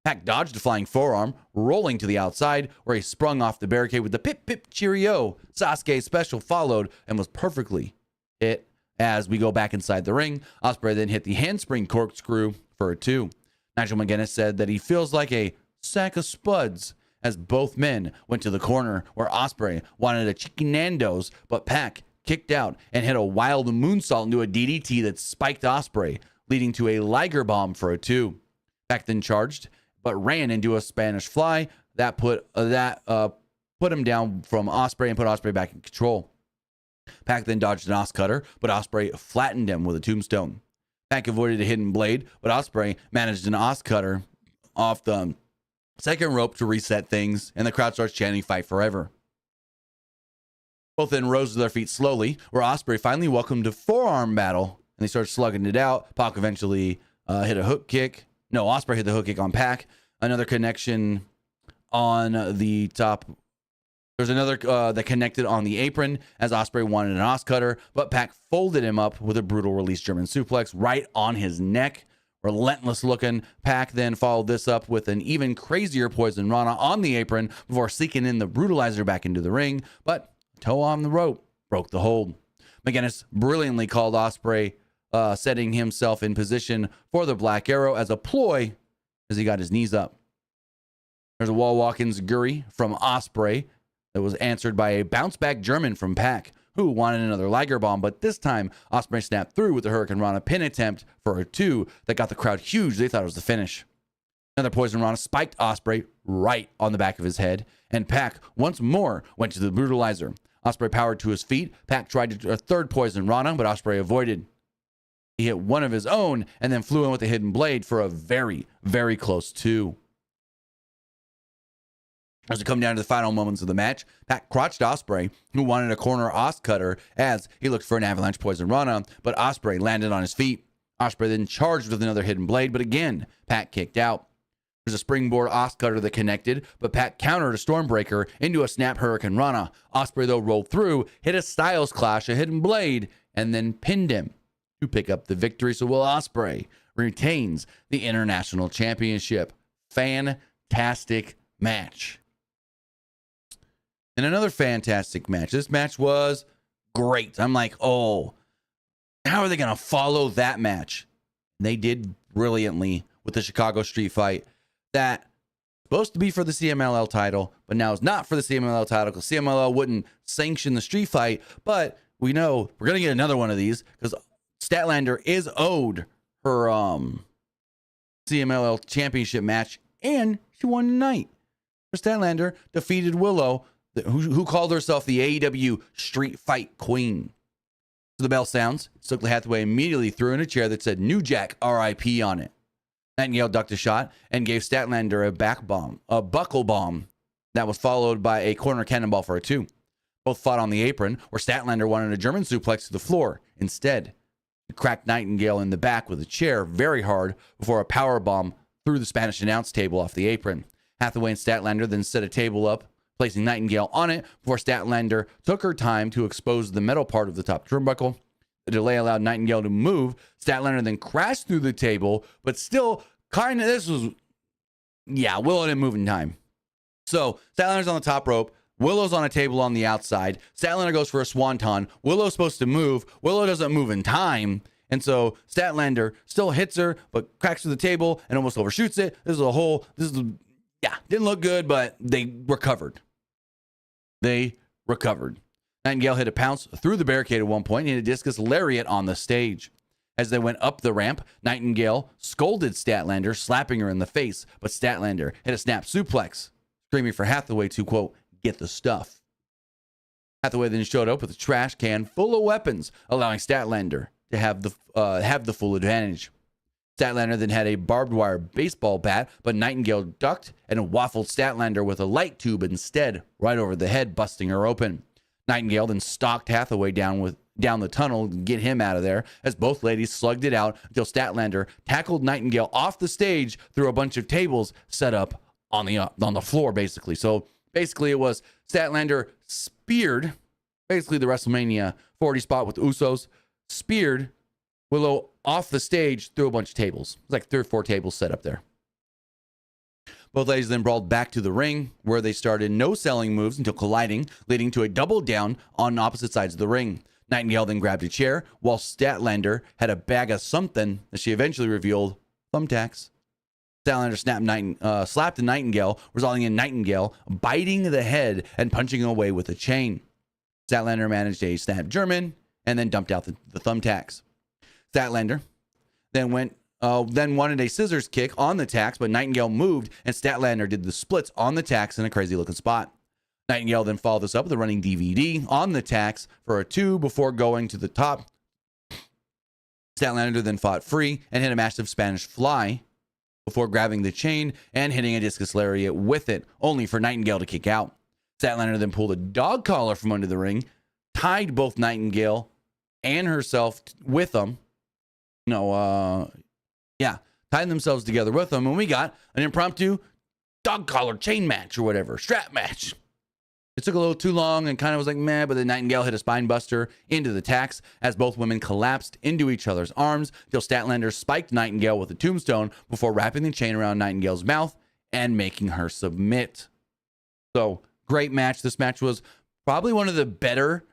Pac dodged a flying forearm, rolling to the outside, where he sprung off the barricade with the pip pip cheerio. Sasuke special followed and was perfectly hit As we go back inside the ring, Osprey then hit the handspring corkscrew for a 2. Nigel McGuinness said that he feels like a sack of spuds as both men went to the corner where Osprey wanted a Chicken Nando's, but Pac kicked out and hit a wild moonsault into a DDT that spiked Osprey, leading to a Liger bomb for a 2. Pac then charged, but ran into a Spanish fly that put him down from Osprey and put Osprey back in control. Pac then dodged an Os Cutter, but Osprey flattened him with a tombstone. Pac avoided a hidden blade, but Osprey managed an Os Cutter off the second rope to reset things, and the crowd starts chanting "Fight Forever." Both then rose to their feet slowly, where Osprey finally welcomed a forearm battle, and they started slugging it out. Pac eventually hit a hook kick. No, Osprey hit the hook kick on Pac. Another connection on the top. There's another that connected on the apron as Osprey wanted an Os Cutter, but Pac folded him up with a brutal release German suplex right on his neck. Relentless looking. Pac then followed this up with an even crazier Poison Rana on the apron before seeking in the brutalizer back into the ring, but toe on the rope broke the hold. McGuinness brilliantly called Osprey, setting himself in position for the Black Arrow as a ploy as he got his knees up. There's a wall walk-in Zaguri from Osprey that was answered by a bounce-back German from Pac, who wanted another Liger bomb, but this time Osprey snapped through with the Hurricane Rana pin attempt for a 2 that got the crowd huge. They thought it was the finish. Another Poison Rana spiked Osprey right on the back of his head, and Pac once more went to the brutalizer. Osprey powered to his feet. Pac tried a third Poison Rana, but Osprey avoided. He hit one of his own and then flew in with a hidden blade for a very, very close 2. As we come down to the final moments of the match, Pac crotched Osprey, who wanted a corner Os Cutter as he looked for an avalanche Poison Rana, but Osprey landed on his feet. Osprey then charged with another hidden blade, but again, Pac kicked out. There's a springboard Os Cutter that connected, but Pac countered a Stormbreaker into a snap Hurricane Rana. Osprey, though, rolled through, hit a Styles Clash, a hidden blade, and then pinned him to pick up the victory. So Will Osprey retains the International Championship. Fantastic match. And another fantastic match. This match was great. I'm like, oh, how are they going to follow that match? And they did brilliantly with the Chicago Street Fight. That supposed to be for the CMLL title, but now it's not for the CMLL title because CMLL wouldn't sanction the Street Fight. But we know we're going to get another one of these because Statlander is owed her CMLL championship match, and she won tonight. Statlander defeated Willow, who called herself the AEW Street Fight Queen. So the bell sounds. Stokely Hathaway immediately threw in a chair that said New Jack RIP on it. Nightingale ducked a shot and gave Statlander a buckle bomb that was followed by a corner cannonball for a 2. Both fought on the apron, where Statlander wanted a German suplex to the floor. Instead, he cracked Nightingale in the back with a chair very hard before a power bomb threw the Spanish announce table off the apron. Hathaway and Statlander then set a table up, placing Nightingale on it before Statlander took her time to expose the metal part of the top turnbuckle. The delay allowed Nightingale to move. Statlander then crashed through the table, but still kind of, Willow didn't move in time. So Statlander's on the top rope. Willow's on a table on the outside. Statlander goes for a swanton. Willow's supposed to move. Willow doesn't move in time. And so Statlander still hits her, but cracks through the table and almost overshoots it. Didn't look good, but they recovered. Nightingale hit a pounce through the barricade at one point and hit a discus lariat on the stage. As they went up the ramp, Nightingale scolded Statlander, slapping her in the face, but Statlander hit a snap suplex, screaming for Hathaway to, quote, get the stuff. Hathaway then showed up with a trash can full of weapons, allowing Statlander to have the full advantage. Statlander then had a barbed wire baseball bat, but Nightingale ducked and waffled Statlander with a light tube instead, right over the head, busting her open. Nightingale then stalked Hathaway down the tunnel to get him out of there, as both ladies slugged it out until Statlander tackled Nightingale off the stage through a bunch of tables set up on the floor, basically. So basically it was Statlander speared, basically the WrestleMania 40 spot with the Usos, speared Willow off the stage through a bunch of tables. It was like 3 or 4 tables set up there. Both ladies then brawled back to the ring, where they started no selling moves until colliding, leading to a double down on opposite sides of the ring. Nightingale then grabbed a chair, while Statlander had a bag of something that she eventually revealed thumbtacks. Statlander slapped the Nightingale, resulting in Nightingale biting the head and punching away with a chain. Statlander managed a snap German and then dumped out the thumbtacks. Statlander then wanted a scissors kick on the tacks, but Nightingale moved and Statlander did the splits on the tacks in a crazy looking spot. Nightingale then followed this up with a running DVD on the tacks for a 2 before going to the top. Statlander then fought free and hit a massive Spanish fly before grabbing the chain and hitting a discus lariat with it, only for Nightingale to kick out. Statlander then pulled a dog collar from under the ring, tied both Nightingale and herself with them. Tied themselves together with them, and we got an impromptu dog collar chain match or whatever, strap match. It took a little too long and kind of was like meh, but the Nightingale hit a spine buster into the tacks as both women collapsed into each other's arms till Statlander spiked Nightingale with a tombstone before wrapping the chain around Nightingale's mouth and making her submit. So, great match. This match was probably one of the better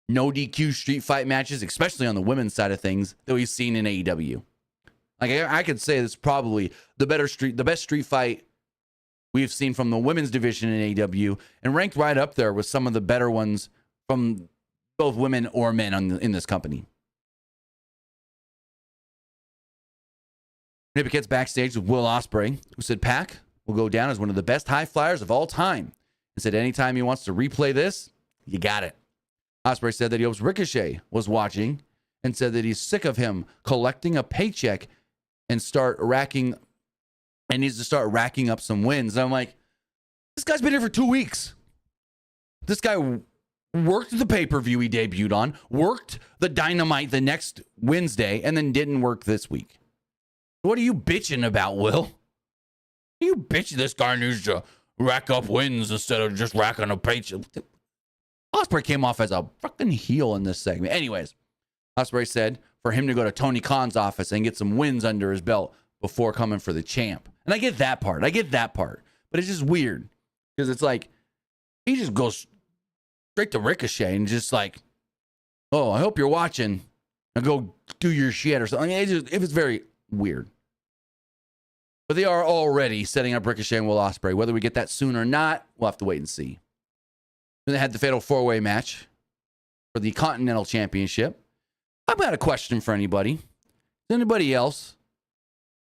no DQ street fight matches, especially on the women's side of things, that we've seen in AEW. Like, I could say this is probably the best street fight we've seen from the women's division in AEW, and ranked right up there with some of the better ones from both women or men in this company. Nippick gets backstage with Will Osprey, who said Pac will go down as one of the best high flyers of all time, and said anytime he wants to replay this, you got it. Osprey said that he hopes Ricochet was watching and said that he's sick of him collecting a paycheck and needs to start racking up some wins. And I'm like, this guy's been here for 2 weeks. This guy worked the pay-per-view he debuted on, worked the Dynamite the next Wednesday, and then didn't work this week. What are you bitching about, Will? You bitching this guy needs to rack up wins instead of just racking a paycheck. Osprey came off as a fucking heel in this segment. Anyways, Osprey said for him to go to Tony Khan's office and get some wins under his belt before coming for the champ. And I get that part. But it's just weird. Because it's like, he just goes straight to Ricochet and just like, oh, I hope you're watching. And go do your shit or something. It's very weird. But they are already setting up Ricochet and Will Ospreay. Whether we get that soon or not, we'll have to wait and see. Then they had the fatal 4-way match for the Continental Championship. I've got a question for anybody. Does anybody else,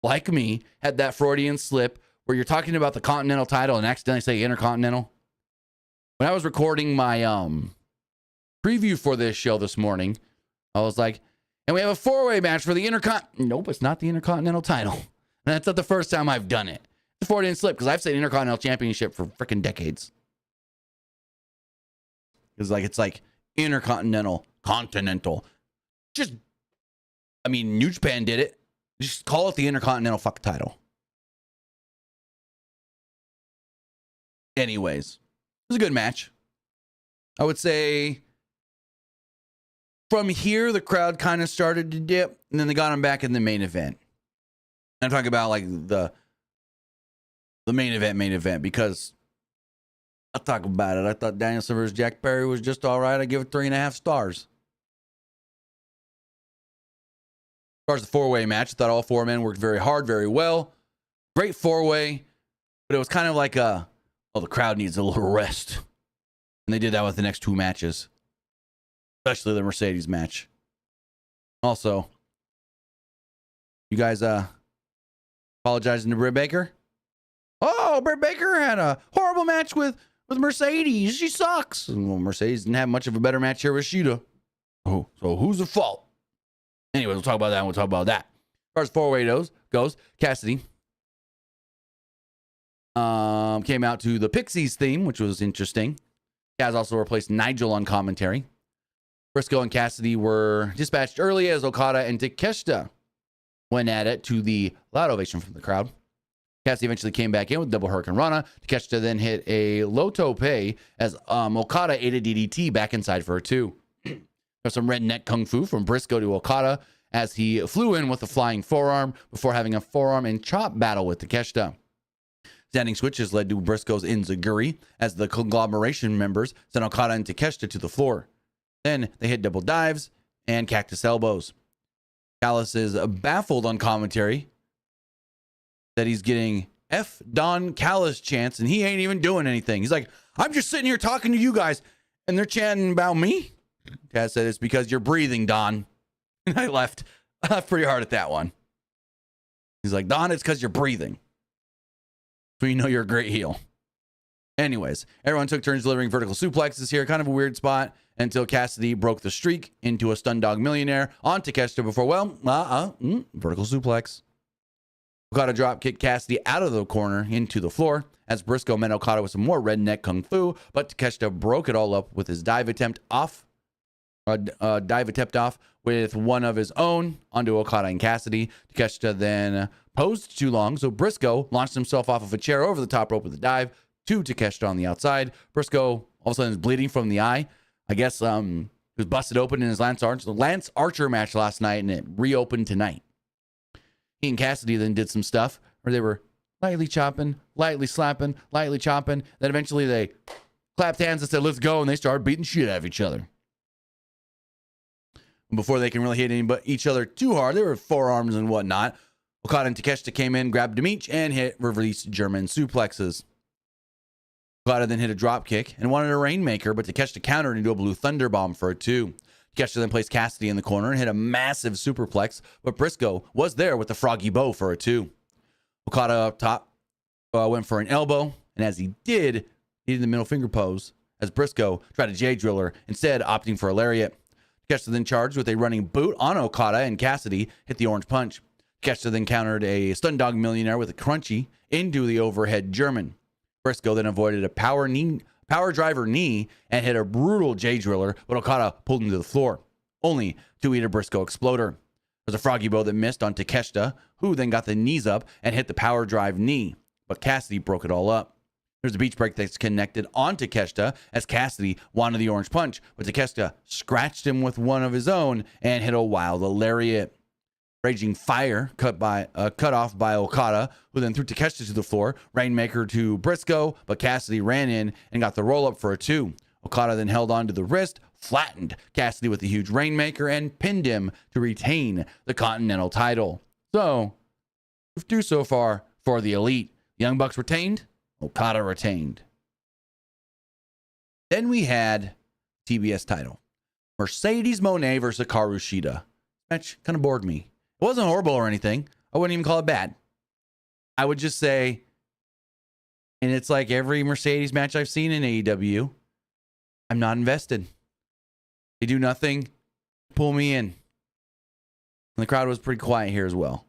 like me, had that Freudian slip where you're talking about the Continental title and accidentally say Intercontinental? When I was recording my preview for this show this morning, I was like, and we have a 4-way match for the Nope, it's not the Intercontinental title. And that's not the first time I've done it. It's a Freudian slip because I've said Intercontinental Championship for freaking decades. It's like Intercontinental, Continental. New Japan did it. Just call it the Intercontinental title. Anyways, it was a good match. I would say from here, the crowd kind of started to dip, and then they got him back in the main event. I'm talking about like the main event, because I'll talk about it. I thought Danielson versus Jack Perry was just all right. I give it 3.5 stars. As far as the 4-way match, I thought all 4 men worked very hard, very well. Great 4-way, but it was kind of like the crowd needs a little rest. And they did that with the next 2 matches, especially the Mercedes match. Also, you guys apologizing to Britt Baker? Oh, Britt Baker had a horrible match with Mercedes. She sucks. Well, Mercedes didn't have much of a better match here with Shida. Oh, so who's the fault? Anyway, we'll talk about that and we'll talk about that. As far as 4-way goes, Cassidy came out to the Pixies theme, which was interesting. Kaz also replaced Nigel on commentary. Briscoe and Cassidy were dispatched early as Okada and Takeshita went at it to the loud ovation from the crowd. Cassidy eventually came back in with double Hurricane Rana. Takeshita then hit a low tope as Okada ate a DDT back inside for a 2. There's some redneck kung fu from Briscoe to Okada as he flew in with a flying forearm before having a forearm and chop battle with Takeshita. Standing switches led to Briscoe's enziguri as the conglomeration members sent Okada and Takeshita to the floor. Then they hit double dives and cactus elbows. Callis is baffled on commentary that he's getting F Don Callis chants and he ain't even doing anything. He's like, I'm just sitting here talking to you guys and they're chanting about me. Taz said, it's because you're breathing, Don. And I laughed pretty hard at that one. He's like, Don, it's because you're breathing. So you know you're a great heel. Anyways, everyone took turns delivering vertical suplexes here. Kind of a weird spot until Cassidy broke the streak into a stun dog millionaire on Takeshita before, vertical suplex. Okada drop kicked Cassidy out of the corner into the floor as Briscoe met Okada with some more redneck kung fu, but Takeshita broke it all up with his dive attempt off with one of his own onto Okada and Cassidy. Takeshita then posed too long, so Briscoe launched himself off of a chair over the top rope with a dive to Takeshita on the outside. Briscoe all of a sudden is bleeding from the eye. I guess he was busted open in his Lance Archer match last night, and it reopened tonight. He and Cassidy then did some stuff where they were lightly chopping, lightly slapping, lightly chopping. Then eventually they clapped hands and said, let's go, and they started beating shit out of each other. Before they can really hit each other too hard, there were forearms and whatnot. Okada and Takeshita came in, grabbed them each, and hit released German suplexes. Okada then hit a drop kick and wanted a Rainmaker, but Takeshita countered into a Blue Thunder Bomb for a 2. Takeshita then placed Cassidy in the corner and hit a massive superplex, but Briscoe was there with the Froggy Bow for a 2. Okada up top went for an elbow, and as he did, he did the middle finger pose as Briscoe tried a J-Driller, instead opting for a lariat. Takeshita then charged with a running boot on Okada, and Cassidy hit the orange punch. Takeshita then countered a stun dog millionaire with a crunchy into the overhead German. Briscoe then avoided a power driver knee and hit a brutal J-Driller, but Okada pulled him to the floor, only to eat a Briscoe exploder. There's a Froggy Bow that missed on Takeshita, who then got the knees up and hit the power drive knee, but Cassidy broke it all up. There's a beach break that's connected on Takeshita as Cassidy wanted the orange punch, but Takeshita scratched him with one of his own and hit a wild lariat. Raging Fire cut off by Okada, who then threw Takeshita to the floor. Rainmaker to Briscoe, but Cassidy ran in and got the roll up for a 2. Okada then held on to the wrist, flattened Cassidy with a huge Rainmaker, and pinned him to retain the Continental title. So, 2 so far for the Elite. Young Bucks retained, Okada retained. Then we had TBS title. Mercedes Moné versus Hikaru Shida. Match kind of bored me. It wasn't horrible or anything. I wouldn't even call it bad. I would just say, and it's like every Mercedes match I've seen in AEW, I'm not invested. They do nothing, pull me in. And the crowd was pretty quiet here as well.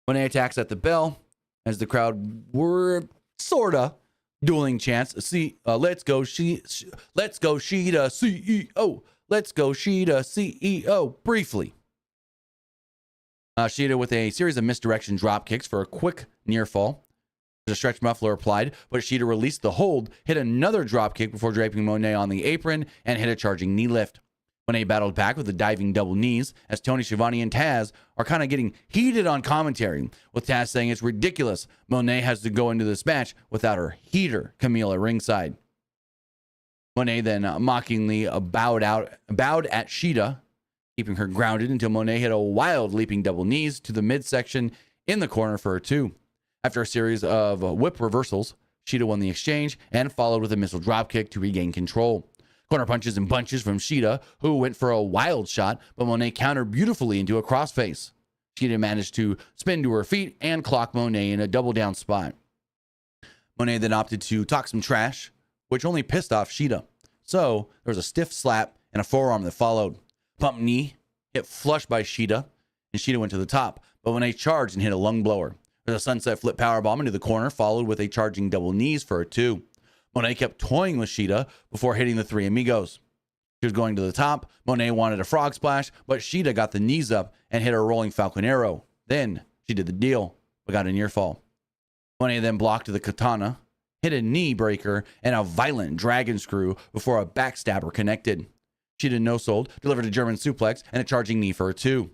Moné attacks at the bell as the crowd were sorta dueling chants. Let's go Shida CEO. Let's go Shida CEO. Briefly. Shida with a series of misdirection drop kicks for a quick near fall. There's a stretch muffler applied, but Shida released the hold, hit another drop kick before draping Moné on the apron, and hit a charging knee lift. Moné battled back with the diving double knees as Tony Schiavone and Taz are kind of getting heated on commentary, with Taz saying it's ridiculous Moné has to go into this match without her heater, Camille, at ringside. Moné then mockingly bowed at Shida, keeping her grounded until Moné hit a wild leaping double knees to the midsection in the corner for a 2. After a series of whip reversals, Shida won the exchange and followed with a missile dropkick to regain control. Corner punches and bunches from Shida, who went for a wild shot, but Moné countered beautifully into a crossface. Shida managed to spin to her feet and clock Moné in a double down spot. Moné then opted to talk some trash, which only pissed off Shida. So there was a stiff slap and a forearm that followed. Pump knee hit flush by Shida, and Shida went to the top, but Moné charged and hit a lung blower. There's a sunset flip powerbomb into the corner, followed with a charging double knees for a 2. Moné kept toying with Shida before hitting the Three Amigos. She was going to the top. Moné wanted a frog splash, but Shida got the knees up and hit a rolling Falcon Arrow. Then she did the deal, but got a near fall. Moné then blocked the katana, hit a knee breaker, and a violent dragon screw before a backstabber connected. Shida no-sold, delivered a German suplex, and a charging knee for a 2.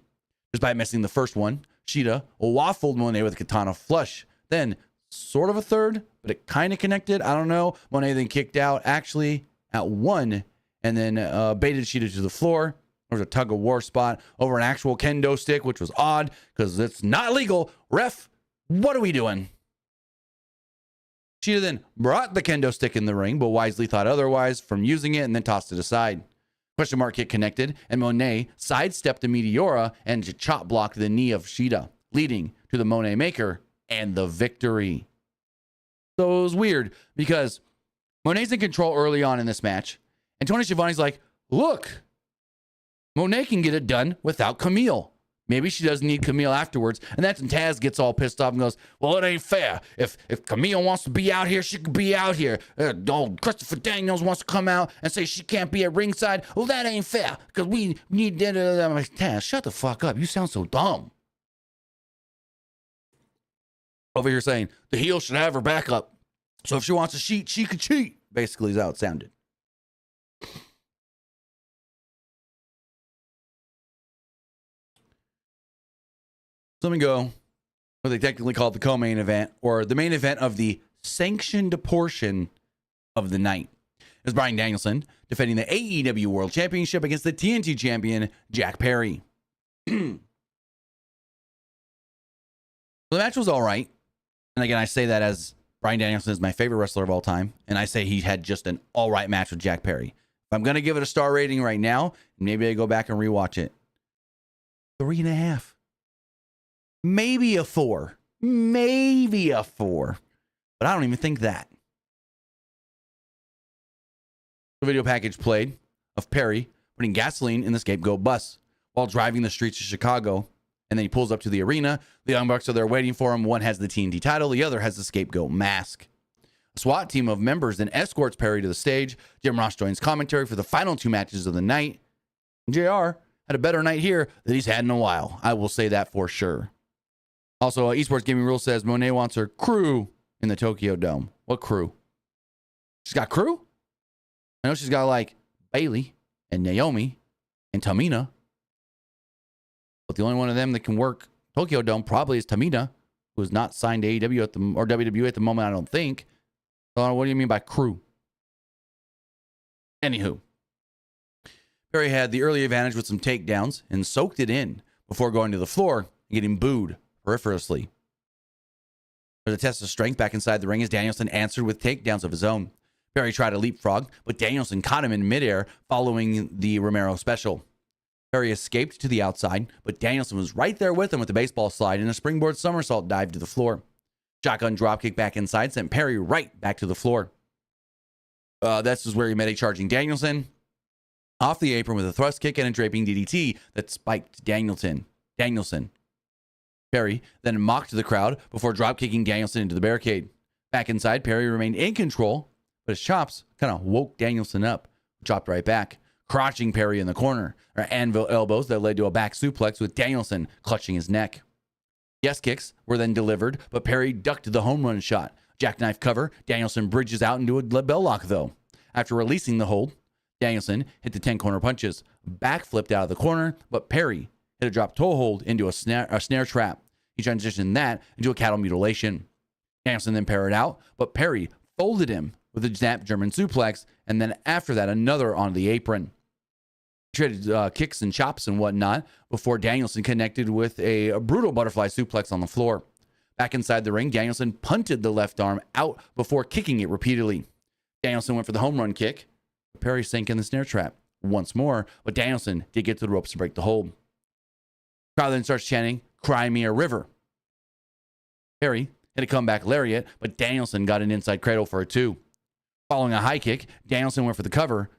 Despite missing the first one, Shida waffled Moné with a katana flush. Then, sort of a third, but it kind of connected. I don't know. Moné then kicked out, actually, at 1, and and then baited Shida to the floor. There was a tug of war spot over an actual kendo stick, which was odd because it's not legal. Ref, what are we doing? Shida then brought the kendo stick in the ring, but wisely thought otherwise from using it and then tossed it aside. Question mark kick connected, and Monet sidestepped the Meteora and chop blocked the knee of Shida, leading to the Monet Maker and the victory. So it was weird because Monet's in control early on in this match, and Tony Schiavone's like, look, Monet can get it done without Camille. Maybe she doesn't need Camille afterwards. And that's when Taz gets all pissed off and goes, well, it ain't fair. If Camille wants to be out here, she can be out here. Christopher Daniels wants to come out and say she can't be at ringside. Well, that ain't fair because we need... I'm like, Taz, shut the fuck up. You sound so dumb. Over here saying, the heel should have her backup. So if she wants to cheat, she could cheat. Basically is how it sounded. So let me go what they technically call the co-main event, or the main event of the sanctioned portion of the night. It was Bryan Danielson defending the AEW World Championship against the TNT champion, Jack Perry. The match was all right. And again, I say that as Bryan Danielson is my favorite wrestler of all time, and I say he had just an all right match with Jack Perry. If I'm going to give it a star rating right now, maybe I go back and rewatch it. 3.5. Maybe a 4. Maybe a 4. But I don't even think that. The video package played of Perry putting gasoline in the scapegoat bus while driving the streets of Chicago. And then he pulls up to the arena. The Young Bucks are there waiting for him. One has the TNT title. The other has the scapegoat mask. A SWAT team of members then escorts Perry to the stage. Jim Ross joins commentary for the final 2 matches of the night. And JR had a better night here than he's had in a while. I will say that for sure. Also, Esports Gaming Rule says Monet wants her crew in the Tokyo Dome. What crew? She's got crew? I know she's got like Bailey and Naomi and Tamina. But the only one of them that can work Tokyo Dome probably is Tamina, who is not signed to AEW or WWE at the moment, I don't think. So what do you mean by crew? Anywho, Perry had the early advantage with some takedowns and soaked it in before going to the floor and getting booed peripherously. For the test of strength back inside the ring as Danielson answered with takedowns of his own. Perry tried a leapfrog, but Danielson caught him in midair following the Romero special. Perry escaped to the outside, but Danielson was right there with him with the baseball slide and a springboard somersault dive to the floor. Shotgun dropkick back inside sent Perry right back to the floor. This is where he met a charging Danielson off the apron with a thrust kick and a draping DDT that spiked Danielson. Perry then mocked the crowd before dropkicking Danielson into the barricade. Back inside, Perry remained in control, but his chops kind of woke Danielson up, dropped right back, crotching Perry in the corner. Anvil elbows that led to a back suplex with Danielson clutching his neck. Yes kicks were then delivered, but Perry ducked the home run shot. Jackknife cover, Danielson bridges out into a bell lock though. After releasing the hold, Danielson hit the 10 corner punches, backflipped out of the corner, but Perry hit a drop toe hold into a snare trap. He transitioned that into a cattle mutilation. Danielson then parried out, but Perry folded him with a snap German suplex, and then after that, another on the apron. He traded kicks and chops and whatnot before Danielson connected with a brutal butterfly suplex on the floor. Back inside the ring, Danielson punted the left arm out before kicking it repeatedly. Danielson went for the home run kick. Perry sank in the snare trap once more, but Danielson did get to the ropes to break the hold. Crowd then starts chanting, "Cry me a river." Perry hit a comeback lariat, but Danielson got an inside cradle for a 2. Following a high kick, Danielson went for the cover,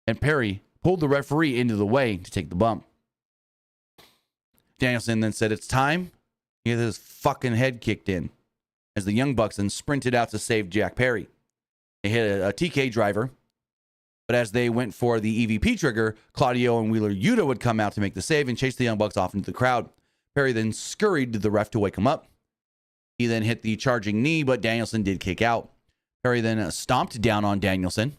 and Perry pulled the referee into the way to take the bump. Danielson then said, "It's time." He had his fucking head kicked in as the Young Bucks then sprinted out to save Jack Perry. They hit a TK driver, but as they went for the EVP trigger, Claudio and Wheeler Yuta would come out to make the save and chase the Young Bucks off into the crowd. Perry then scurried to the ref to wake him up. He then hit the charging knee, but Danielson did kick out. Perry then stomped down on Danielson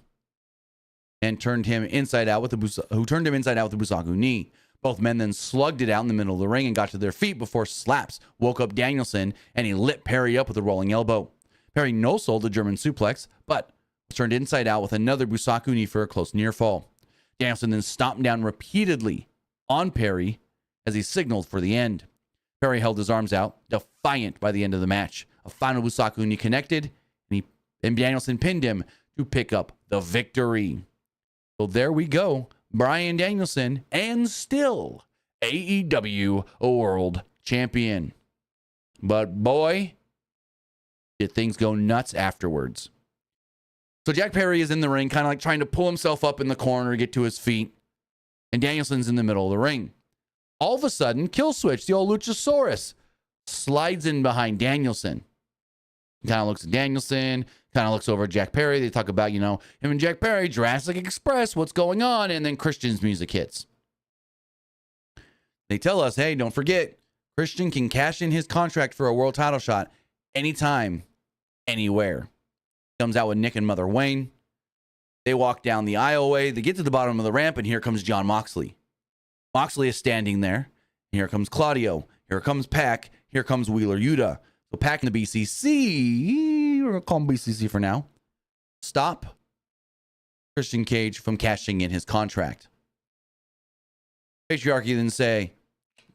and turned him inside out with the Busaku knee. Both men then slugged it out in the middle of the ring and got to their feet before Slaps woke up Danielson and he lit Perry up with a rolling elbow. Perry no-sold the German suplex, but turned inside out with another Busaku knee for a close near fall. Danielson then stomped down repeatedly on Perry as he signaled for the end. Perry held his arms out, defiant by the end of the match. A final Busaku knee connected, and Danielson pinned him to pick up the victory. So there we go. Bryan Danielson, and still AEW World Champion. But boy, did things go nuts afterwards. So Jack Perry is in the ring, kind of like trying to pull himself up in the corner, get to his feet. And Danielson's in the middle of the ring. All of a sudden, Killswitch, the old Luchasaurus, slides in behind Danielson. He kind of looks at Danielson, kind of looks over at Jack Perry. They talk about, him and Jack Perry, Jurassic Express, what's going on? And then Christian's music hits. They tell us, hey, don't forget, Christian can cash in his contract for a world title shot anytime, anywhere. Comes out with Nick and Mother Wayne. They walk down the aisleway. They get to the bottom of the ramp, and here comes Jon Moxley. Moxley is standing there. Here comes Claudio. Here comes Pac. Here comes Wheeler Yuta. So Pac and the BCC, we're going to call him BCC for now, stop Christian Cage from cashing in his contract. Patriarchy then say,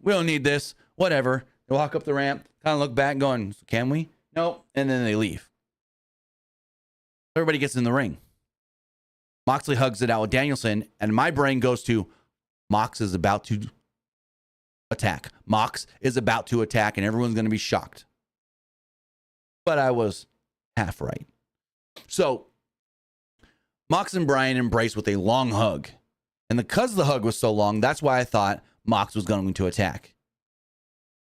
we don't need this, whatever. They walk up the ramp, kind of look back going, can we? No. And then they leave. Everybody gets in the ring. Moxley hugs it out with Danielson, and my brain goes to Mox is about to attack. Mox is about to attack, and everyone's going to be shocked. But I was half right. So Mox and Bryan embrace with a long hug. And because the hug was so long, that's why I thought Mox was going to attack.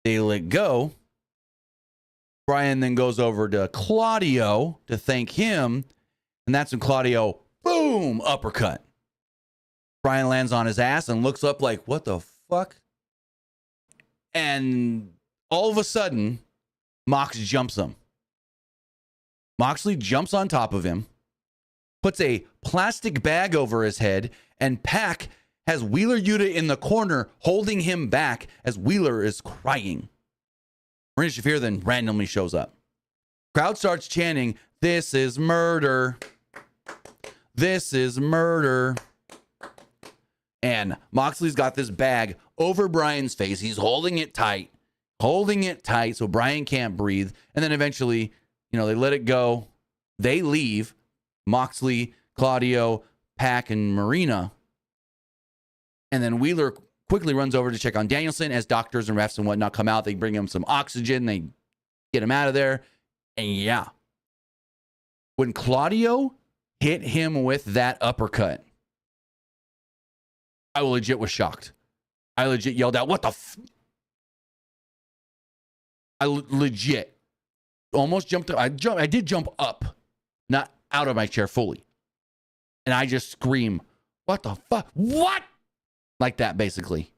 They let go. Bryan then goes over to Claudio to thank him. And that's when Claudio, boom, uppercut. Bryan lands on his ass and looks up like, what the fuck? And all of a sudden, Mox jumps him. Moxley jumps on top of him, puts a plastic bag over his head, and Pac has Wheeler Yuta in the corner holding him back as Wheeler is crying. Marina Shafir then randomly shows up. Crowd starts chanting, "This is murder. This is murder." And Moxley's got this bag over Bryan's face. He's holding it tight so Bryan can't breathe. And then eventually, they let it go. They leave. Moxley, Claudio, Pac, and Marina. And then Wheeler quickly runs over to check on Danielson as doctors and refs and whatnot come out. They bring him some oxygen. They get him out of there. And yeah, when Claudio hit him with that uppercut, I legit was shocked. I legit yelled out, what the I legit almost jumped up. I did jump up, not out of my chair fully. And I just scream, what the fuck? What? Like that, basically.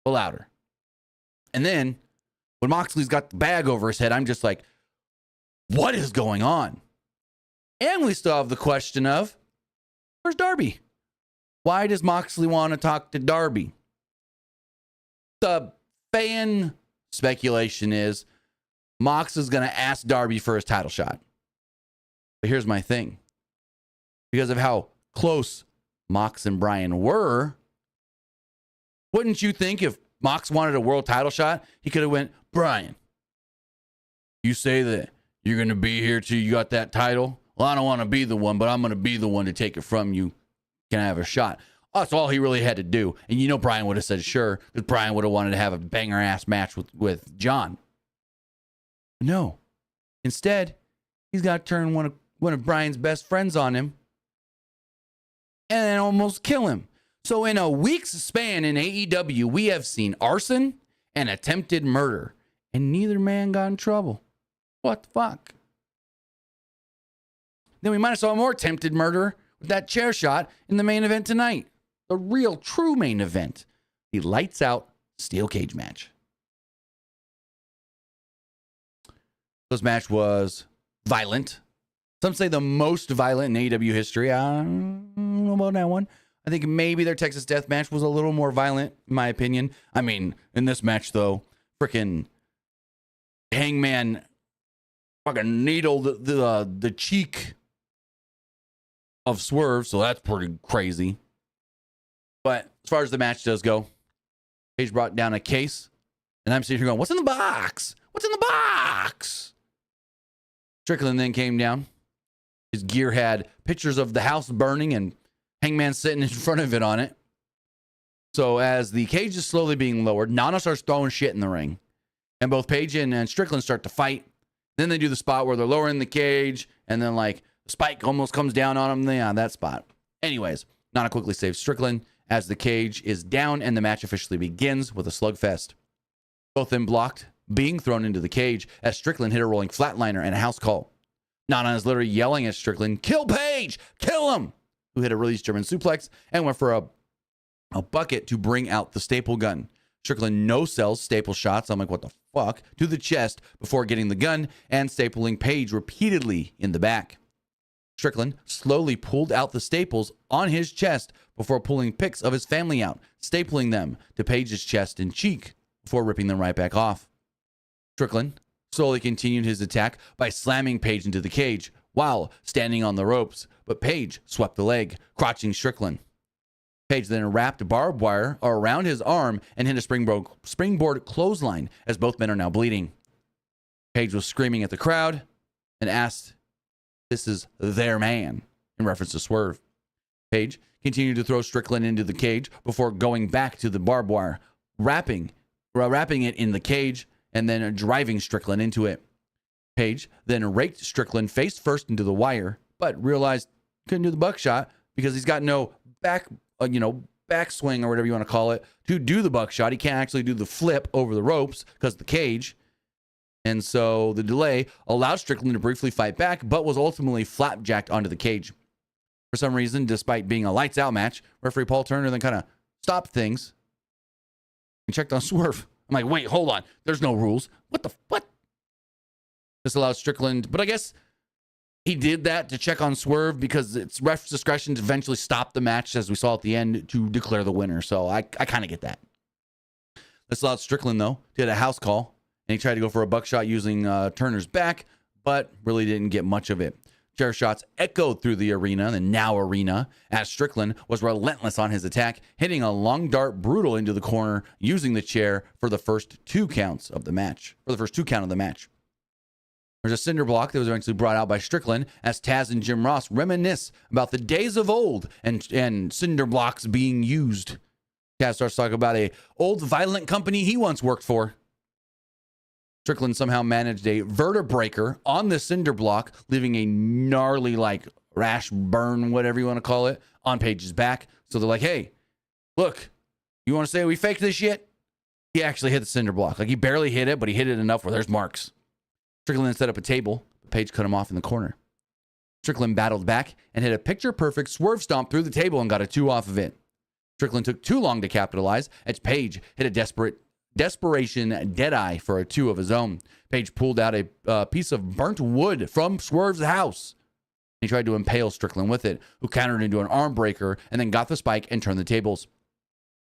But louder. And then when Moxley's got the bag over his head, I'm just like, what is going on? And we still have the question of, where's Darby? Why does Moxley want to talk to Darby? The fan speculation is Mox is going to ask Darby for his title shot. But here's my thing. Because of how close Mox and Bryan were, wouldn't you think if Mox wanted a world title shot, he could have went, Bryan, you say that you're going to be here till you got that title? Well, I don't want to be the one, but I'm going to be the one to take it from you. Can I have a shot? Oh, that's all he really had to do. And Bryan would have said sure, because Bryan would have wanted to have a banger-ass match with John. No. Instead, he's got to turn one of Bryan's best friends on him and then almost kill him. So in a week's span in AEW, we have seen arson and attempted murder, and neither man got in trouble. What the fuck? Then we might have saw more attempted murder with that chair shot in the main event tonight. The real, true main event. The lights out steel cage match. This match was violent. Some say the most violent in AEW history. I don't know about that one. I think maybe their Texas Death match was a little more violent, in my opinion. I mean, in this match, though, freaking Hangman fucking needled the cheek of Swerve, so that's pretty crazy. But as far as the match does go, Page brought down a case, and I'm sitting here going, what's in the box? What's in the box? Strickland then came down. His gear had pictures of the house burning and Hangman sitting in front of it on it. So as the cage is slowly being lowered, Nana starts throwing shit in the ring. And both Page and Strickland start to fight. Then they do the spot where they're lowering the cage, and then like the spike almost comes down on them. Yeah, that spot. Anyways, Nana quickly saves Strickland as the cage is down and the match officially begins with a slugfest. Both then blocked being thrown into the cage as Strickland hit a rolling flatliner and a house call. Nana is literally yelling at Strickland, kill Page, kill him, who hit a release German suplex and went for a bucket to bring out the staple gun. Strickland no-sells staple shots, I'm like, what the fuck, to the chest before getting the gun and stapling Page repeatedly in the back. Strickland slowly pulled out the staples on his chest before pulling pics of his family out, stapling them to Page's chest and cheek before ripping them right back off. Strickland slowly continued his attack by slamming Page into the cage while standing on the ropes, but Page swept the leg, crotching Strickland. Page then wrapped barbed wire around his arm and hit a springboard clothesline as both men are now bleeding. Page was screaming at the crowd and asked, "This is their man," in reference to Swerve. Page continued to throw Strickland into the cage before going back to the barbed wire, wrapping it in the cage and then driving Strickland into it. Page then raked Strickland face first into the wire, but realized he couldn't do the buckshot because he's got no backswing or whatever you want to call it to do the buckshot. He can't actually do the flip over the ropes because of the cage. And so the delay allowed Strickland to briefly fight back, but was ultimately flapjacked onto the cage. For some reason, despite being a lights out match, referee Paul Turner then kind of stopped things and checked on Swerve. I'm like, wait, hold on. There's no rules. What? This allowed Strickland, but I guess he did that to check on Swerve because it's ref's discretion to eventually stop the match, as we saw at the end, to declare the winner. So I kind of get that. This allowed Strickland, though, to hit a house call, and he tried to go for a buckshot using Turner's back, but really didn't get much of it. Chair shots echoed through the arena, the now arena, as Strickland was relentless on his attack, hitting a long dart brutal into the corner, using the chair for the first two count of the match. There's a cinder block that was eventually brought out by Strickland as Taz and Jim Ross reminisce about the days of old and cinder blocks being used. Taz starts talking about a old violent company he once worked for. Strickland somehow managed a vertebreaker on the cinder block, leaving a gnarly, rash burn, whatever you want to call it, on Page's back. So they're like, hey, look, you want to say we faked this shit? He actually hit the cinder block. He barely hit it, but he hit it enough where there's marks. Strickland set up a table, but Page cut him off in the corner. Strickland battled back and hit a picture-perfect swerve stomp through the table and got a 2 off of it. Strickland took too long to capitalize as Page hit a desperation deadeye for a 2 of his own. Page pulled out a piece of burnt wood from Swerve's house. He tried to impale Strickland with it, who countered into an arm breaker and then got the spike and turned the tables.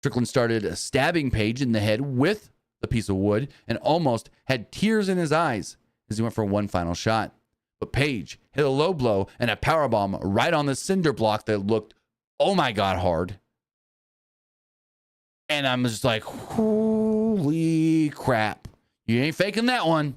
Strickland started stabbing Page in the head with the piece of wood and almost had tears in his eyes as he went for one final shot. But Page hit a low blow and a powerbomb right on the cinder block that looked, oh my God, hard. And I'm just like, holy crap. You ain't faking that one.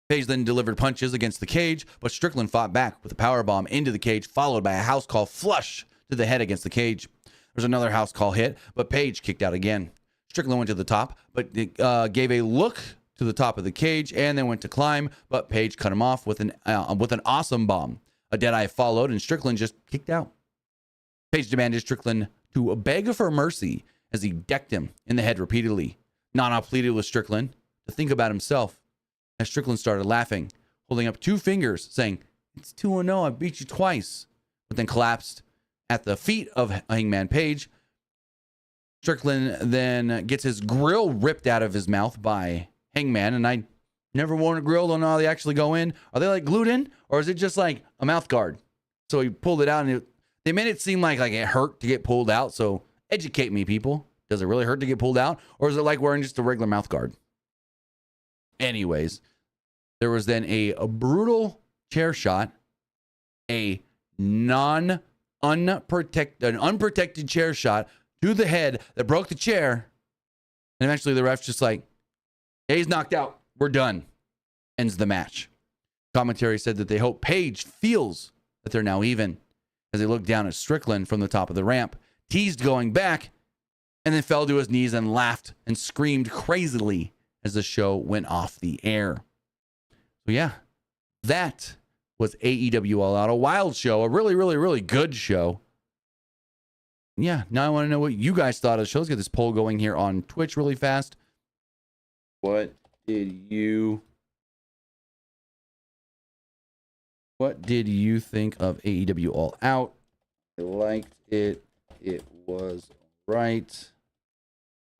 Page then delivered punches against the cage, but Strickland fought back with a powerbomb into the cage, followed by a house call flush to the head against the cage. There's another house call hit, but Page kicked out again. Strickland went to the top, but gave a look to the top of the cage and then went to climb, but Page cut him off with an awesome bomb. A deadeye followed, and Strickland just kicked out. Page demanded Strickland to beg for mercy as he decked him in the head repeatedly. Nana pleaded with Strickland to think about himself as Strickland started laughing, holding up 2 fingers, saying, "It's 2-0, I beat you twice," but then collapsed at the feet of Hangman Page. Strickland then gets his grill ripped out of his mouth by Hangman, and I never worn a grill, don't know how they actually go in. Are they glued in, or is it just a mouth guard? So he pulled it out, and they made it seem like it hurt to get pulled out. So educate me, people. Does it really hurt to get pulled out, or is it like wearing just a regular mouth guard? Anyways, there was then a brutal chair shot, a unprotected chair shot to the head that broke the chair. And eventually the ref's just like, hey, he's knocked out. We're done. Ends the match. Commentary said that they hope Paige feels that they're now even as they look down at Strickland from the top of the ramp, teased going back, and then fell to his knees and laughed and screamed crazily as the show went off the air. So yeah, that was AEW All Out, a wild show, a really, really, really good show. Yeah, now I want to know what you guys thought of the show. Let's get this poll going here on Twitch really fast. What did you think of AEW All Out? I liked it. It was right.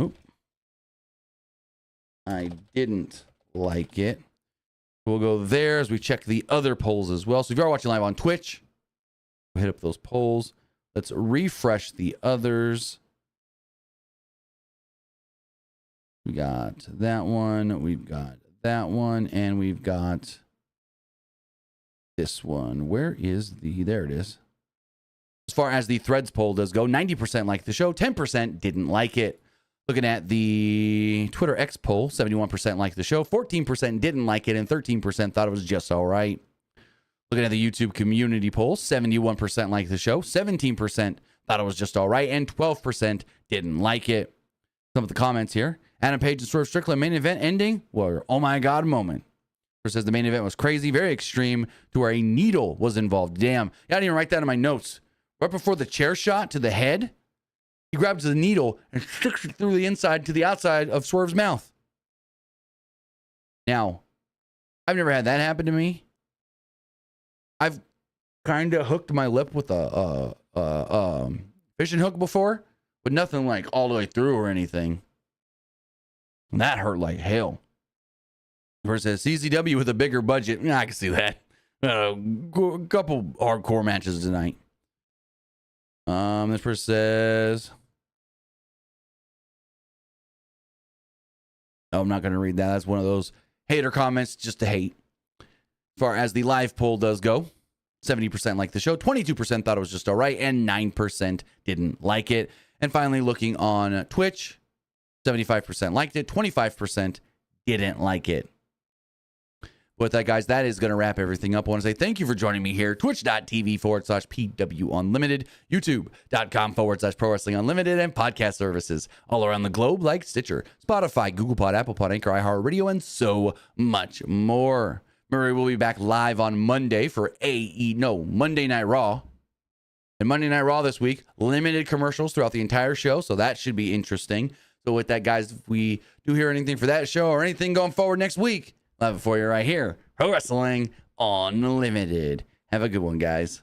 Oop. I didn't like it. We'll go there as we check the other polls as well. So if you are watching live on Twitch, we'll hit up those polls. Let's refresh the others. We got that one. We've got that one. And we've got this one. Where is the... There it is. As far as the Threads poll does go, 90% liked the show, 10% didn't like it. Looking at the Twitter X poll, 71% liked the show, 14% didn't like it, and 13% thought it was just all right. Looking at the YouTube community poll, 71% liked the show, 17% thought it was just all right, and 12% didn't like it. Some of the comments here. Adam Page and Swerve Strickland main event ending were oh my god moment. First says the main event was crazy, very extreme, to where a needle was involved. Damn, I didn't even write that in my notes. Right before the chair shot to the head, he grabs the needle and sticks it through the inside to the outside of Swerve's mouth. Now, I've never had that happen to me. I've kind of hooked my lip with a fishing hook before, but nothing like all the way through or anything. And that hurt like hell. Versus CZW with a bigger budget. Yeah, I can see that. A couple hardcore matches tonight. This person says, oh, I'm not going to read that. That's one of those hater comments just to hate. As far as the live poll does go, 70% liked the show, 22% thought it was just all right, and 9% didn't like it. And finally, looking on Twitch, 75% liked it, 25% didn't like it. With that, guys, that is going to wrap everything up. I want to say thank you for joining me here. Twitch.tv/PW Unlimited, YouTube.com/Pro Wrestling Unlimited, and podcast services all around the globe like Stitcher, Spotify, Google Pod, Apple Pod, Anchor, iHeartRadio, and so much more. Murray will be back live on Monday for Monday Night Raw. And Monday Night Raw this week, limited commercials throughout the entire show, so that should be interesting. So with that, guys, if we do hear anything for that show or anything going forward next week, I'll have it for you right here. Pro Wrestling Unlimited. Have a good one, guys.